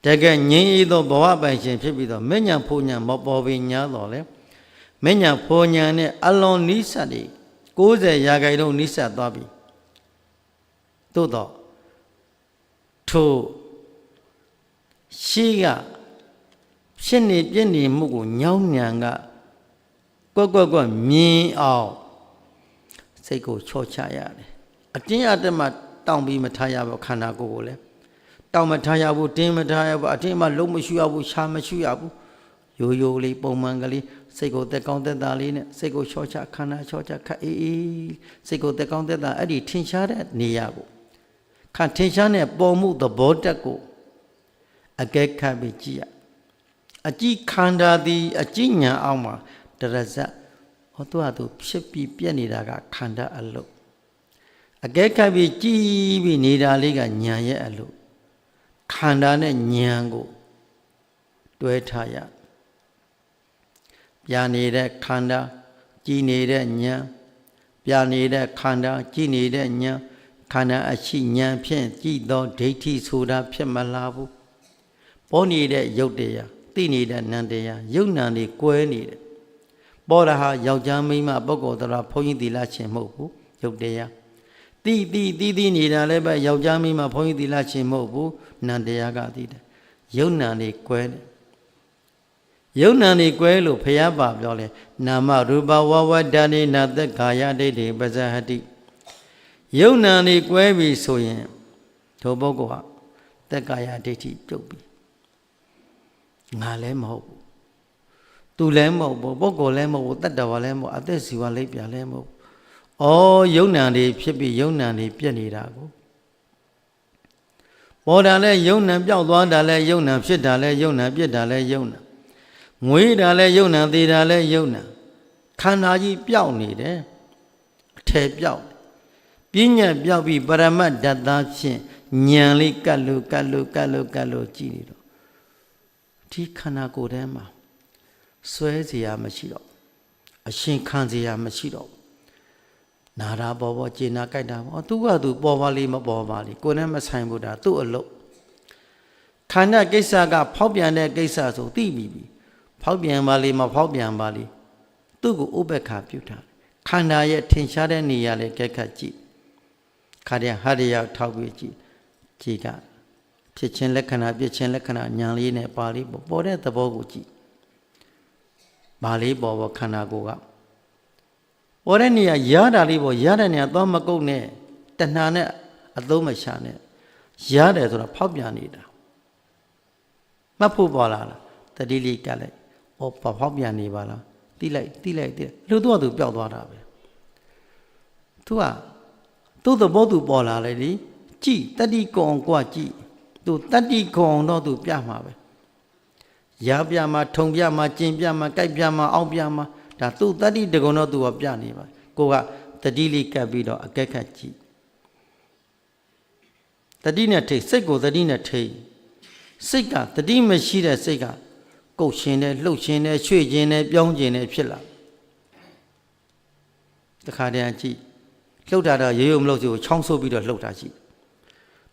တကယ်ငြိမ်းအေးသောဘဝပိုင်ရှင်ဖြစ်ပြီးတော့မဉ္ဇဉ်ဖို့ဉ္ဇဉ်မပေါ်ပင်ညာတော့လေမဉ္ဇဉ်ဖို့ဉ္ဇဉ်နဲ့အလွန်နိစ္စတွေ90ရာခိုင်နှုန်းနိစ္စသွားပြီသို့တော့ထိုရှိကဖြစ်နေပြည့်နေမှုကိုညောင်းညံကကွက်မြင်အောင်စိတ်ကိုချော့ချရတယ်အတင်းအဓမ္မတောင်းပြီးမထားရဘူးခန္ဓာကိုယ်ကိုလည်းတောင်းမထားရဘူးတင်းမထားရဘူးအတင်းအဓမ္မလုံးမရှိရဘူးရှာမရှိရဘူးရိုးလေးပုံမှန်ကလေးစိတ်ကိုတက်ကောင်းတက်တာလေးနဲ့စိတ်ကိုချော့ချခန္ဓာချော့ချခက်အေးစိတ်ကိုတက်ကောင်းတက်တာအဲ့ဒီထင်ရှားတဲ့နေရာကိုထင်ရှားတဲ့ပေါ်မှုသဘောတက်ကိုအကဲခတ်ပြီးကြည့်ရအကြည့်ခန္ဓာသည်အကြည့်ညာအောင်မှာတရဇတ်ဟောသူဖြစ်ပြီးပြက်နေတာကခန္ဓာအလုပ်အကဲခတ်ပြီးကြည့်ပြီးနေတာလေးကညာရဲ့အလုပ်ခန္ဓာနဲ့ညာကိုတွဲထားရပြနေတဲ့ခန္ဓာကြည်နေတဲ့ညာပြနေတဲ့ခန္ဓာကြည်နေတဲ့ညာခန္ဓာအရှိဉာဏ်ဖြင့်ကြည်သောဒိဋ္ဌိဆိုတာဖြစ်မလာဘူးပေါ်နေတဲ့ယုတ်တရားသိနေတဲ့နံတရားယုတ်နံတွေကွဲနေတယ်ပေါ်တာဟာယောက်ျားမိန်းမပုဂ္ဂိုလ်တော်ဘုန်းကြီးသီလရှင်မဟုတ်ဘူးယုတ်တရားသိနေတာလည်းပဲယောက်ျားမိန်းမဘုန်းကြီးသီလရှင်မဟုတ်ဘူးနံတရားကသိတယ်ယုတ်နံတွေကွဲတယ်ယုတ်နံတွေကွဲလို့ဘုရားပါပြောလဲနာမရူပဝဝတ္တနေနသက္ခာယဒိဋ္ဌိပဇဟတိယုတ်နံတွေကွဲပြီဆိုရင်ထိုပုဂ္ဂိုလ်ဟာသက္ကာယဒိဋ္ဌိပြုတ်ပြီငါလည်းမဟုတ်ဘူးသူလည်းမဟုတ်ဘူးပုဂ္ဂိုလ်လည်းမဟုတ်ဘူးတတ္တဝါလည်းမဟုတ်အသက်ဇီဝလိပ်ပြလည်းမဟုတ်ဩယုတ်နံတွေဖြစ်ပြီးယုတ်နံတွေပြက်နေတာကိုပေါ်တာလည်းယုတ်နံပြောက်သွားတာလည်းယုတ်နံဖြစ်တာလည်းယုတ်နံပြက်တာလည်းယုတ်နံငွေတာလည်းယုတ်နံသေးတာလည်းယုတ်နံခန္ဓာကြီးပြောက်နေတယ်အထည်ပြောက်ပညာပြောက်ပြီးပရမတ်ဓာတ်သားဖြင့်ဉာဏ်လေးကတ်လို့ကြည့်နေတော့ဒီခန္ဓာကိုယ်ထဲမှာစွဲเสียမရှိတော့အရှင်ခံเสียမရှိတော့နာတာပေါ်ကျေနာကြိုက်တာပေါ့သူကသူပေါ်ပါလိမပေါ်ပါလိကိုယ်နဲ့မဆိုင်ဘူးဒါသူ့အလုပ်ခန္ဓာကိစ္စကဖောက်ပြန်တဲ့ကိစ္စဆိုသိပြီဖောက်ပြန်ပါလိမဖောက်ပြန်ပါလိသူ့ကိုဥပ္ပခါပြုထားခန္ဓာရဲ့ထင်ရှားတဲ့နေရာလေးကဲခတ်ကြည့်ခါတဲ့ဟာရရောက်ထောက်ပြီးကြည့်ကဖြစ်ခြင်းလက္ခဏာပြည့်ခြင်းလက္ခဏာဉာဏ်လေးနဲ့ပါဠိပေါ်တဲ့သဘောကိုကြည့်ပါဠိပေါ်ခန္ဓာကိုယ်ကပေါ်တဲ့နေရာရတာလေးပေါ်ရတဲ့နေရာသွားမကုတ်နဲ့တဏှာနဲ့အသုံးမရှာနဲ့ရတယ်ဆိုတာဖောက်ပြန်နေတာမှတ်ဖို့ပေါ်လာလားတတိလေးကလည်းဖောက်ပြန်နေပါလားတိလိုက်လူသူ့အတူပျောက်သွားတာပဲသူကသူ့သဘောသူပေါ်လာလေဒီကြည်တတိကုံကွာကြည်သူတတိကုံတော့သူပြမှာပဲရပြမှာထုံပြမှာကျင်ပြမှာကြိုက်ပြမှာအောက်ပြမှာဒါသူတတိတကုံတော့သူကပြနေပါကိုကတတိလေးကပ်ပြီးတော့အကဲခတ်ကြည့်တတိနဲ့ထိတ်စိတ်ကိုတတိနဲ့ထိတ်စိတ်ကတတိမရှိတဲ့စိတ်ကကုတ်ရှင်တယ်လှုပ်ရှင်တယ်ရွှေ့ခြင်းတယ်ပြောင်းခြင်းတယ်ဖြစ်လာတခါတည်းကြည့်လှုပ်တာတော့ရိုးရိုးမလှုပ်စီကိုချောင်းဆုပ်ပြီးတော့လှုပ်တာရှိ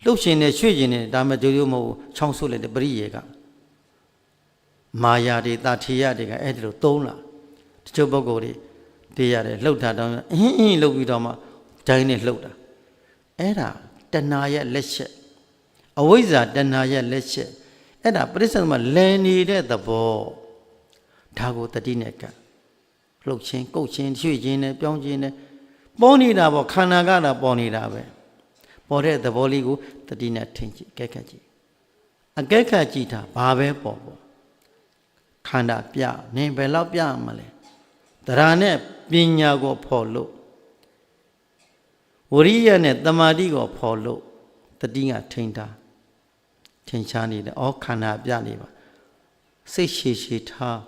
လှုပ်ရှင်တယ်ရွှေ့ခြင်းတယ်ဒါမှရိုးရိုးမဟုတ်ချောင်းဆုပ်လိုက်တဲ့ပရိယေကမာယာတွေတာထေရတွေကအဲ့ဒီလိုသုံးလာတချို့ပုဂ္ဂိုလ်တွေတေးရတယ်လှုပ်တာတော့အင်းလှုပ်ပြီးတော့မှဒိုင်းနဲ့လှုပ်တာအဲ့ဒါတဏှာရဲ့လက်ချက်အဝိဇ္ဇာတဏှာရဲ့လက်ချက်အဲ့ဒါပရိစ္ဆေသမလည်နေတဲ့သဘောဒါကိုတတိနဲ့ကလှုပ်ခြင်းကုတ်ခြင်းရွှေ့ခြင်းနဲ့ပြောင်းခြင်းနဲ့ပေါ်နေတာပေါ့ခန္ဓာကတော့ပေါ်နေတာပဲပေါ်တဲ့သဘောလေးကိုတတိနဲ့ထင်ကြည့်ကဲခတ်ကြည့်အကဲခတ်ကြည့်တာဘာပဲပေါ်ခန္ဓာပြနင်ဘယ်လောက်ပြမလဲ တရားနဲ့ပညာကိုဖော်လို့ဝရိယနဲ့တမာတိကိုဖော်လို့တတိကထိန်တာထင်ရှားနေတယ်ဩခန္ဓာပြနေပါစိတ်ရှည်ရှည်ထား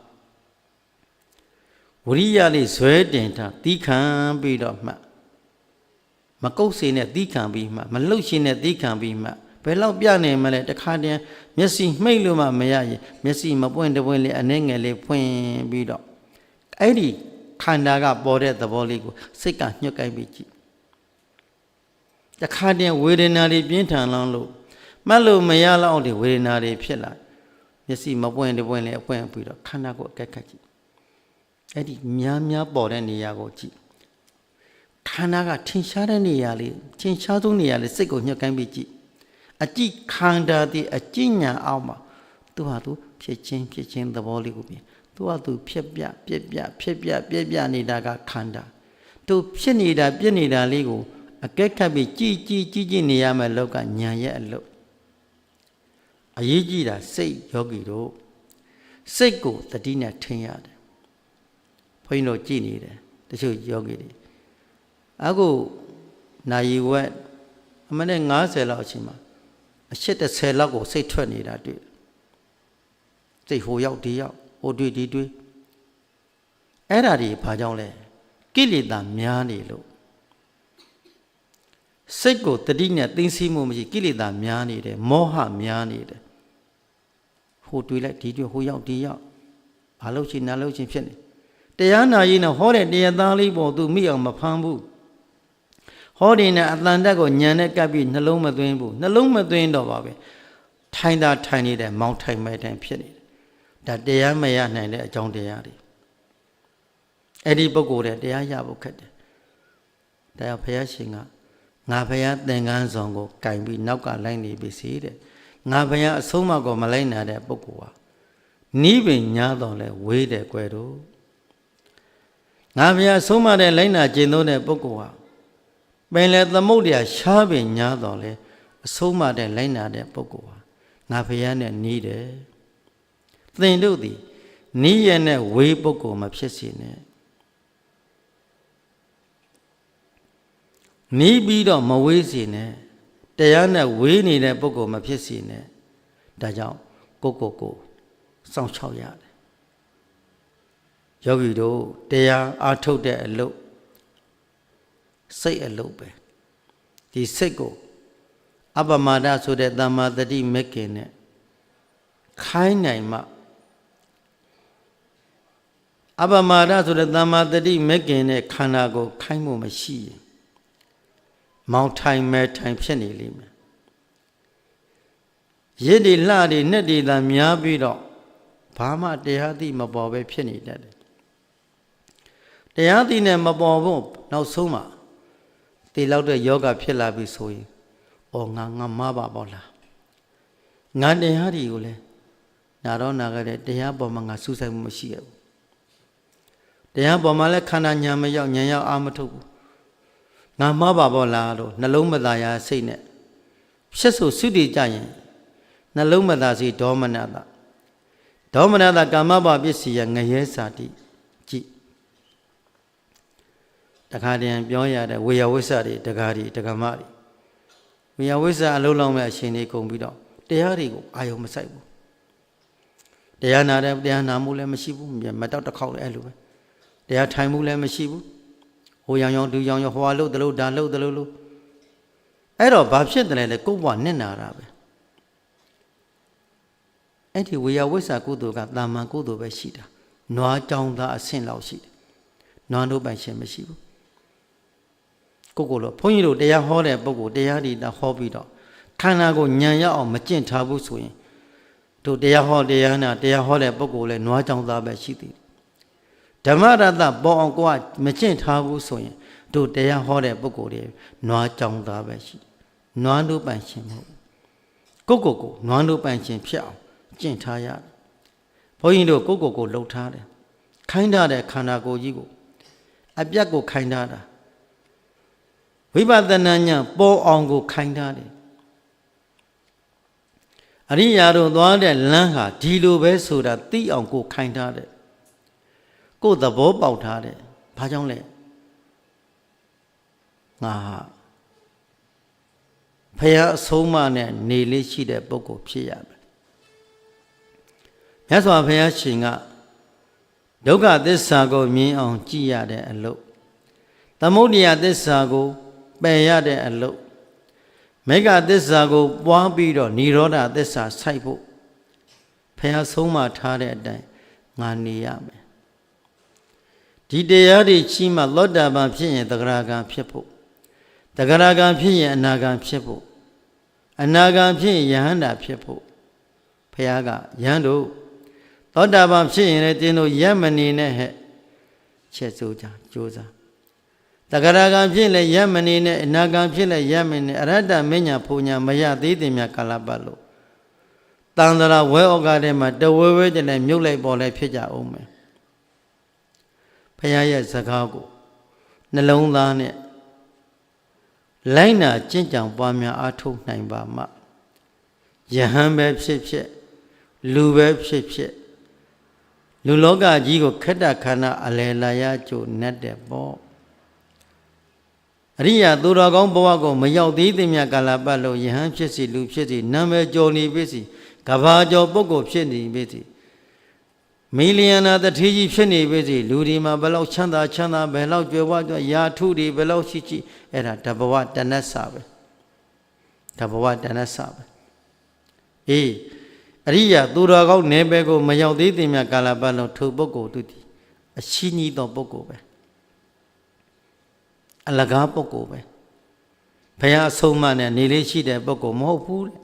ဝရိယလေးဇွဲတင်ထားသီးခံပြီးတော့မှမကုတ်စေနဲ့သီးခံပြီးမှမလှုပ်ရှင်နဲ့သီးခံပြီးမှဘယ်လောက်ပြနေမလဲတခါတည်းမျက်စိမှိတ်လို့မှမရရင်မျက်စိမပွင့်တပွင့်လေးအနှဲငယ်လေးဖွင့်ပြီးတော့အဲ့ဒီခန္ဓာကပေါ်တဲ့သဘောလေးကိုစိတ်ကညှို့ကိုင်းပြီးကြည့်တခါတည်းဝေဒနာတွေပြင်းထန်လောင်းလို့မှတ်လို့မရလောက်တဲ့ဝေဒနာတွေဖြစ်လာမျက်စိမပွင့်တပွင့်လေးအပွင့်ပြီးတော့ခန္ဓာကိုအကဲခတ်ကြည့်အဲ့ဒီများပေါ်တဲ့နေရာကိုကြည့်ခန္ဓာကထင်ရှားတဲ့နေရာလေးထင်ရှားဆုံးနေရာလေးစိတ်ကိုညှို့ကိုင်းပြီးကြည့်အကြည့်ခန္ဓာတည်းအကြည့်ညာအောင်မှာသူဟာသူဖြစ်ချင်းသဘောလေးကိုပြင်သူဟာသူဖြစ်ပြနေတာကခန္ဓာသူဖြစ်နေတာပြည့်နေတာလေးကိုအကဲခတ်ပြီးကြည့်နေရမယ်လောကညာရဲ့အလုပ်အရေးကြီးတာစိတ်ယောဂီတို့စိတ်ကိုတတိနဲ့ထင်ရတယ်ဘုန်းကြီးတို့ကြည်နေတယ်တချို့ယောဂီတွေအခုနာယီဝက်အမနဲ့90လောက်အချိန်မှာအရှစ်30လောက်ကိုစိတ်ထွက်နေတာတွေ့စိတ်ဟိုရောက်ဒီရောက်ဟိုတွေ့ဒီတွေ့အဲ့ဒါတွေဘာကြောင့်လဲကိလေသာများနေလို့စိတ်ကိုတတိနဲ့သိသိမှုမရှိကိလေသာများနေတယ်မောဟများနေတယ်ဟိုတွေ့လိုက်ဒီတွေ့ဟိုရောက်ဒီရောက်ဘာလို့ချင်းနာလို့ချင်းဖြစ်နေတရားနာရင်တော့ဟောတဲ့တရားသားလေးပေါ်သူမိအောင်မဖမ်းဘူးဟောဒီနဲ့အတန်တက်ကိုညံနဲ့ကပ်ပြီးနှလုံးမသွင်းဘူးနှလုံးမသွင်းတော့ပါပဲထိုင်နေတဲ့မောင်းထိုင်မဲ့တိုင်းဖြစ်နေတယ်ဒါတရားမရနိုင်တဲ့အကြောင်းတရားတွေအဲ့ဒီပုဂ္ဂိုလ်တဲ့တရားရဖို့ခက်တယ်တရားဘုရားရှင်ကငါဘုရားသင်္ကန်းဆောင်ကိုကင်ပြီးနောက်ကလိုက်နေပြီစီတဲ့ငါဘုရားအဆုံးအမကိုမလိုက်နိုင်တဲ့ပုဂ္ဂိုလ်ဟာနီးပင်ညာတော်လဲဝေးတယ်ကွယ်တို့ငါဘုရားဆုံးမတဲ့လိုက်နာကျင့်သုံးတဲ့ပုဂ္ဂိုလ်ဟာပင်လေသမုဒ္ဒရာရှားပင်ညာတော်လဲအဆုံးမတဲ့လိုက်နာတဲ့ပုဂ္ဂိုလ်ဟာငါဘုရားနဲ့နီးတယ်သင်တို့သည်နီးရတဲ့ဝေးပုဂ္ဂိုလ်မဖြစ်စေနဲ့နီးပြီးတော့မဝေးစေနဲ့တရားနဲ့ဝေးနေတဲ့ပုဂ္ဂိုလ်မဖြစ်စေနဲ့ဒါကြောင့်ကိုစောင့်ချောက်ရတယ်ယောဂီတို့တရားအားထုတ်တဲ့အလုပ်စိတ်အလုပ်ပဲဒီစိတ်ကိုအပမဒဆိုတဲ့တမ္မာတတိမက္ခင်နဲ့ခိုင်းနိုင်မှအပမဒဆိုတဲ့တမ္မာတတိမက္ခင်နဲ့ခန္ဓာကိုခိုင်းမှုမရှိရင်မောင်းထိုင်မဲ့ထိုင်ဖြစ်နေလိမ့်မယ်ရစ်တွေလှတွေနဲ့တွေသာများပြီးတော့ဘာမှတရားသိမပေါ်ပဲဖြစ်နေတတ်တယ်တရားသိနဲ့မပေါ်ဖို့နောက်ဆုံးမှာတေလောက်တဲ့ယောဂဖြစ်လာပြီဆိုရင်ငါမပါပေါ့လားငါတရားတွေကိုလည်းနာတော့နာခဲ့တဲ့တရားပေါ်မှာငါစူးစိုက်မှုမရှိရဘူးတရားပေါ်မှာလည်းခန္ဓာညာမရောက်ဉာဏ်ရောက်အာမထုတ်ဘူးငါမပါပေါ့လားလို့နှလုံးမသားရာစိတ်နဲ့ဖြစ်ဆိုသုတိကြရင်နှလုံးမသားစီဒေါမနတကာမဘပစ္စည်းရငရဲစာတိကြည့်တခါတည်းပြောရတဲ့ဝေယဝိစ္စတွေတကားတွေတက္ကမတွေဝေယဝိစ္စအလုံးလုံးမဲ့အရှင်တွေကုန်ပြီးတော့တရားတွေကိုအာယုံမဆိုင်ဘူးတရားနာတဲ့တရားနာမှုလည်းမရှိဘူးမတောက်တစ်ခေါက်လည်းအဲ့လိုပဲတရားထိုင်မှုလည်းမရှိဘူးဟိုရောင်ဒူရောင်ဟွာလို့တလို့ဒါလို့လို့အဲ့တော့ဘာဖြစ်တယ်လဲကိုယ်ဘဝနစ်နာတာပဲအဲ့ဒီဝေယဝိစ္စကုသိုလ်ကတာမန်ကုသိုလ်ပဲရှိတာနွားကြောင်သားအဆင့်လောက်ရှိတယ်နွားတို့ပိုင်ရှင်မရှိဘူးကိုလိုဘုန်းကြီးတို့တရားဟောတဲ့ပုဂ္ဂိုလ်တရားဒီတာဟောပြီးတော့ခန္ဓာကိုညံရအောင်မကျင့်ထားဘူးဆိုရင်တို့တရားဟောတရားနာတရားဟောတဲ့ပုဂ္ဂိုလ်လည်းနွားကြောင်သားပဲရှိသေးတယ်ဓမ္မရတပေါ်အောင်ကိုကမကျင့်ထားဘူးဆိုရင်တို့တရားဟောတဲ့ပုဂ္ဂိုလ်တွေနွားကြောင်သားပဲရှိနွားတို့ပိုင်ရှင်မဟုတ်ကိုနွားတို့ပိုင်ရှင်ဖြစ်အောင်ကျင့်ထားရတယ်ဘုန်းကြီးတို့ကိုလှုပ်ထားတယ်ခိုင်းထားတဲ့ခန္ဓာကိုယ်ကြီးကိုအပြတ်ကိုခိုင်းထားတာဝိပဿနာဉာဏ်ပေါ်အောင်ကိုခိုင်းထားတယ်အရိယာတို့သွားတဲ့လမ်းဟာဒီလိုပဲဆိုတာသိအောင်ကိုခိုင်းထားတယ် ကိုယ်သဘောပေါက်ထားတယ်ဘာကြောင့်လဲငါဟာဖယားအဆုံးအမနဲ့နေလေးရှိတဲ့ပုဂ္ဂိုလ်ဖြစ်ရမယ်မြတ်စွာဘုရားရှင်ကဒုက္ခသစ္စာကိုမြင်အောင်ကြည့်ရတဲ့အလုပ်သမုဒိယသစ္စာကိုပယ်ရတဲ့အလုပ်မေဃသစ္စာကိုပွားပြီးတော့និရောဓသစ္စာစိုက်ဖို့ဘုရားဆုံးမထားတဲ့အတိုင်းငါနေရမယ်ဒီတရားတွေချီးမှလောတာပန်ဖြစ်ရင်သဂရဂံဖြစ်ဖို့သဂရဂံဖြစ်ရင်အနာဂံဖြစ်ဖို့အနာဂံဖြစ်ရင်ယဟန္တာဖြစ်ဖို့ဘုရားကယဟန်တို့သောတာပန်ဖြစ်ရင်လည်းတင်းတို့ရက်မနေနဲ့ဟဲ့ချက်စိုးကြကြိုးစားတဂရဂံဖြစ်လည်းရက်မနေနဲ့အနာဂံဖြစ်လည်းရက်မနေအရဟတမဉ္ဇဉ်ဖူညာမရသေးတယ်မြတ်ကာလပတ်လို့တန်တရာဝဲဩကာထဲမှာတဝဲဝဲတည်းမြုပ်လိုက်ပေါ်လဲဖြစ်ကြအောင်မယ်ဘုရားရဲ့စကားကိုနှလုံးသားနဲ့လိုက်နာကျင့်ကြံပွားများအားထုတ်နိုင်ပါမှယဟန်ပဲဖြစ်ဖြစ်လူပဲဖြစ်ဖြစ်လူလောကကြီးကိုခက်တခန္ဓာအလယ်လာရကြိုနဲ့တဲ့ပေါ့အရိယာသူတော်ကောင်းဘဝကိုမရောက်သေးသမျှကာလပတ်လို့ယဟန်ဖြစ်စီလူဖြစ်စီနာမည်ကျော်နေပြီစီကဘာကျော်ပုဂ္ဂိုလ်ဖြစ်နေပြီစီမီလီယနာတထေးကြီးဖြစ်နေပြီစီလူဒီမှာဘယ်လောက်ချမ်းသာဘယ်လောက်ကြွယ်ဝကြရာထုတွေဘယ်လောက်ရှိအဲ့ဒါတဘဝတဏ္ဍဆာပဲတဘဝတဏ္ဍဆာပဲအေးအရိယာသူတော်ကောင်းနေပဲကိုမရောက်သေးသမျှကာလပတ်လုံးထိုပုဂ္ဂိုလ်သူသည်အရှိကြီးသောပုဂ္ဂိုလ်ပဲအလကားပုဂ္ဂိုလ်ပဲဘုရားအဆုံးအမနဲ့နေလေးရှိတဲ့ပုဂ္ဂိုလ်မဟုတ်ဘူးတဲ့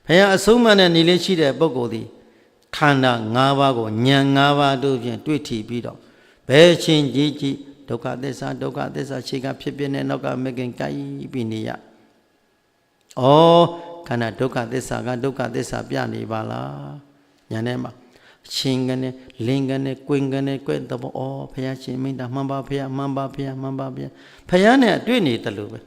ဘုရားအဆုံးအမနဲ့နေလေးရှိတဲ့ပုဂ္ဂိုလ်သည်ခန္ဓာ၅ပါးကိုဉာဏ်၅ပါးတို့ဖြင့်တွေ့ထီပြီးတော့ဘယ်ချင်းကြီးဒုက္ခသစ္စာရှိကဖြစ်ပြနေနောက်ကမကင်ကိုက်ပြီးနေရဩခန္ဓာဒုက္ခသစ္စာကဒုက္ခသစ္စာပြနေပါလားညာထဲမှာချင်းကနေလင်းကနေကွင်းကနေကွဲ့တော့ဩဘုရားရှင်မိန့်တာမှန်ပါဘုရားမှန်ပါဘုရားမှန်ပါဘုရားဘုရားနဲ့တွေ့နေတယ်လို့ပဲ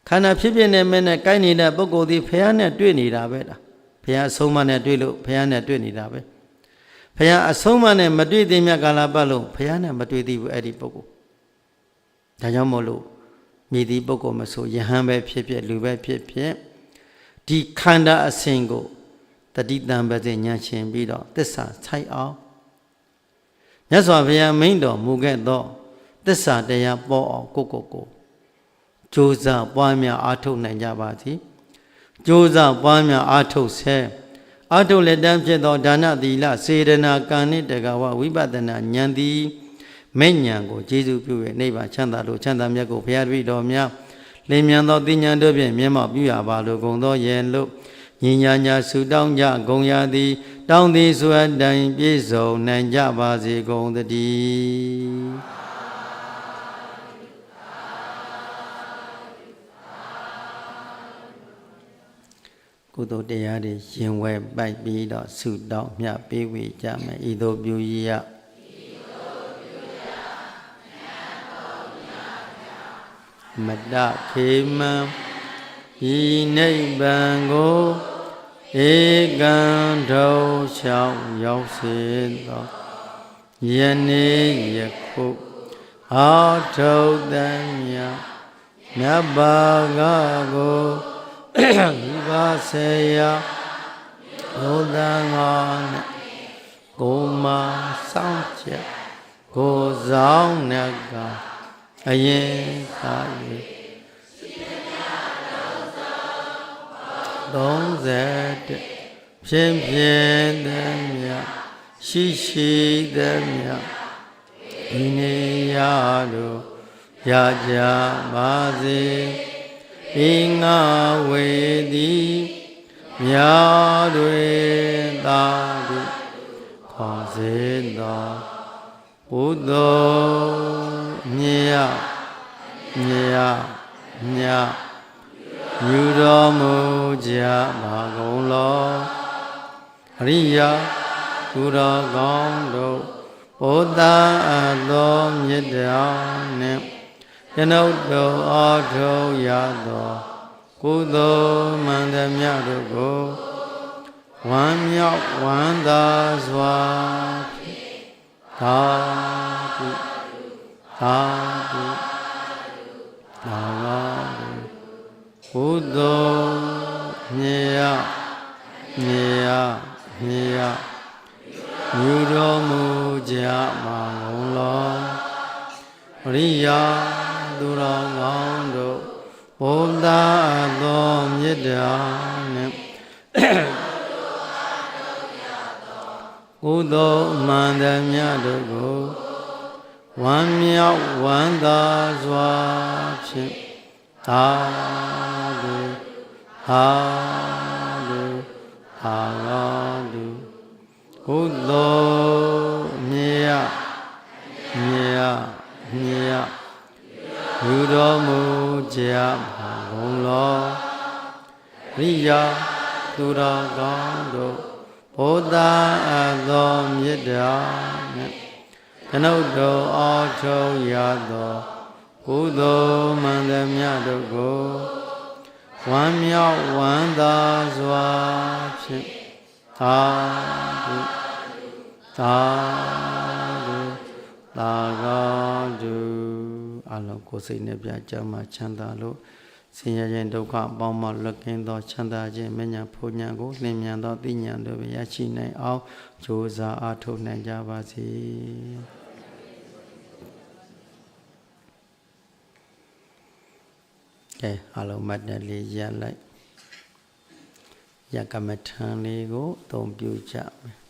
ခန္ဓာဖြစ်ပြနေမဲ့နဲ့ကိုက်နေတဲ့ပုဂ္ဂိုလ်ဒီဘုရားနဲ့တွေ့နေတာပဲဒါဘုရားအဆုံးမနဲ့တွေ့လို့ဘုရားနဲ့တွေ့နေတာပဲဘုရားအဆုံးမနဲ့မတွေ့သေးမြတ်ကာလပတ်လုံးဘုရားနဲ့မတွေ့သေးဘူးအဲ့ဒီပုဂ္ဂိုလ်ဒါကြောင့်မို့လို့မြည်သည့်ပုဂ္ဂိုလ်မဆိုယဟန်ပဲဖြစ်ဖြစ်လူပဲဖြစ်ဖြစ်ဒီခန္ဓာအစဉ်ကိုတတိတံပတိဉာဏ်ရှင်ပြီးတော့သစ္စာဆိုင်အောင်မြတ်စွာဘုရားမိန့်တော်မူခဲ့သောသစ္စာတရားပေါ်အောင်ကိုကြိုးစားပွားများအားထုတ်နိုင်ကြပါသည်ကြိုးစားပွားများအားထုတ်ဆဲအားထုတ်လက်တန်းဖြစ်သောဒါနသီလစေတနာကံနှင့်တကဝဝိပဿနာဉာဏ်သည်မဲ့ဉာဏ်ကိုကျေစုပြု၍နိဗ္ဗာန်ချမ်းသာလို့ချမ်းသာမြတ်ကိုဘုရားတပည့်တော်များလင်းမြန်သောသိဉာဏ်တို့ဖြင့်မျက်မှောက်ပြုရပါလို့ဂုဏ်သောယံလို့ညီညာညာဆုတောင်းကြဂုဏ်ရသည်တောင်းသည်ဆိုအပ်တိုင်ပြည့်စုံနိုင်ကြပါစေကုန်သတည်းကုသိုလ်တရားတွေရင်ဝဲပိုက်ပြီးတော့ဆုတောင်းမြတ်ပေးဝေကြမယ်ဤသို့ပြုရမတ္တခေမံဤနိဗ္ဗာန်ကိုဧကံထုံချောင်းရောက်စေသောယနေ့ယခုအာထုတ်တမ်းမြတ်မြတ်ဘာကကိုဒီပါစေယဘုဒ္ဓံငါနဲ့ကိုမဆောင်ချက်ကိုဆောင်နကအရင်သာ၍30ဖြစ်ဖြစ်သည်မြတ်ရှိသည်မြတ်ဒီနေရာတို့ရကြပါစေဤငါဝေသည်မြတ်တွေသာတုခေါ်စေသောဘုဒ္ဓမြတ်ယူတော်မူကြပါကုန်လောအရိယာသူတော်ကောင်းတို့ဘုဒ္ဓအသောမြတ်တော်နှင့်ကျွန်ုပ်တို့အားထုတ်ရသောကုသိုလ်မှန်သမျှတို့ကိုဝမ်းမြောက်ဝမ်းသာစွာ သာဓုသာဓုသာဓုဘုဒ္ဓမြေယမြေယမြေယမြူတော်မူကြမှာငုံလောပရိယာသူတော်ကောင်းတို့ဘုဒ္ဓသောမေတ္တာနှင့်ကုသိုလ်မှန်သမျှတို့ကိုဝမ်းမြောက်ဝမ်းသာစွာဖြင့်သာဓုသာဓုသာဓုကုသိုလ်မြေယမြေယမြေယယူတော်မူကြပါကုန်လောရိယာသူတော်ကောင်းတို့ဘုဒ္ဓသောမေတ္တာနှင့်ကျွန်ုပ်တို့အားထုတ်ရသောကုသိုလ်မှန်သမျှတို့ကိုဝမ်းမြောက်ဝမ်းသာစွာဖြင့်သာဓုသာဓုသာဓုအလုံးကိုယ်စိတ်နဲ့ပြကြမှာချမ်းသာလို့ဆင်းရဲခြင်းဒုက္ခအပေါင်းမှလွတ်ကင်းသောချမ်းသာခြင်းမဉ္ဇဉ်ဖူဉ္ဇဉ်ကိုလင်းမြန်သောသိဉာဏ်တို့ရရှိနိုင်အောင်ကြိုးစားအားထုတ်နိုင်ကြပါစေ။ကဲအလုံးမတ်တလေးရလိုက်ရကမ္မထံလေးကိုအသုံးပြုကြမယ်။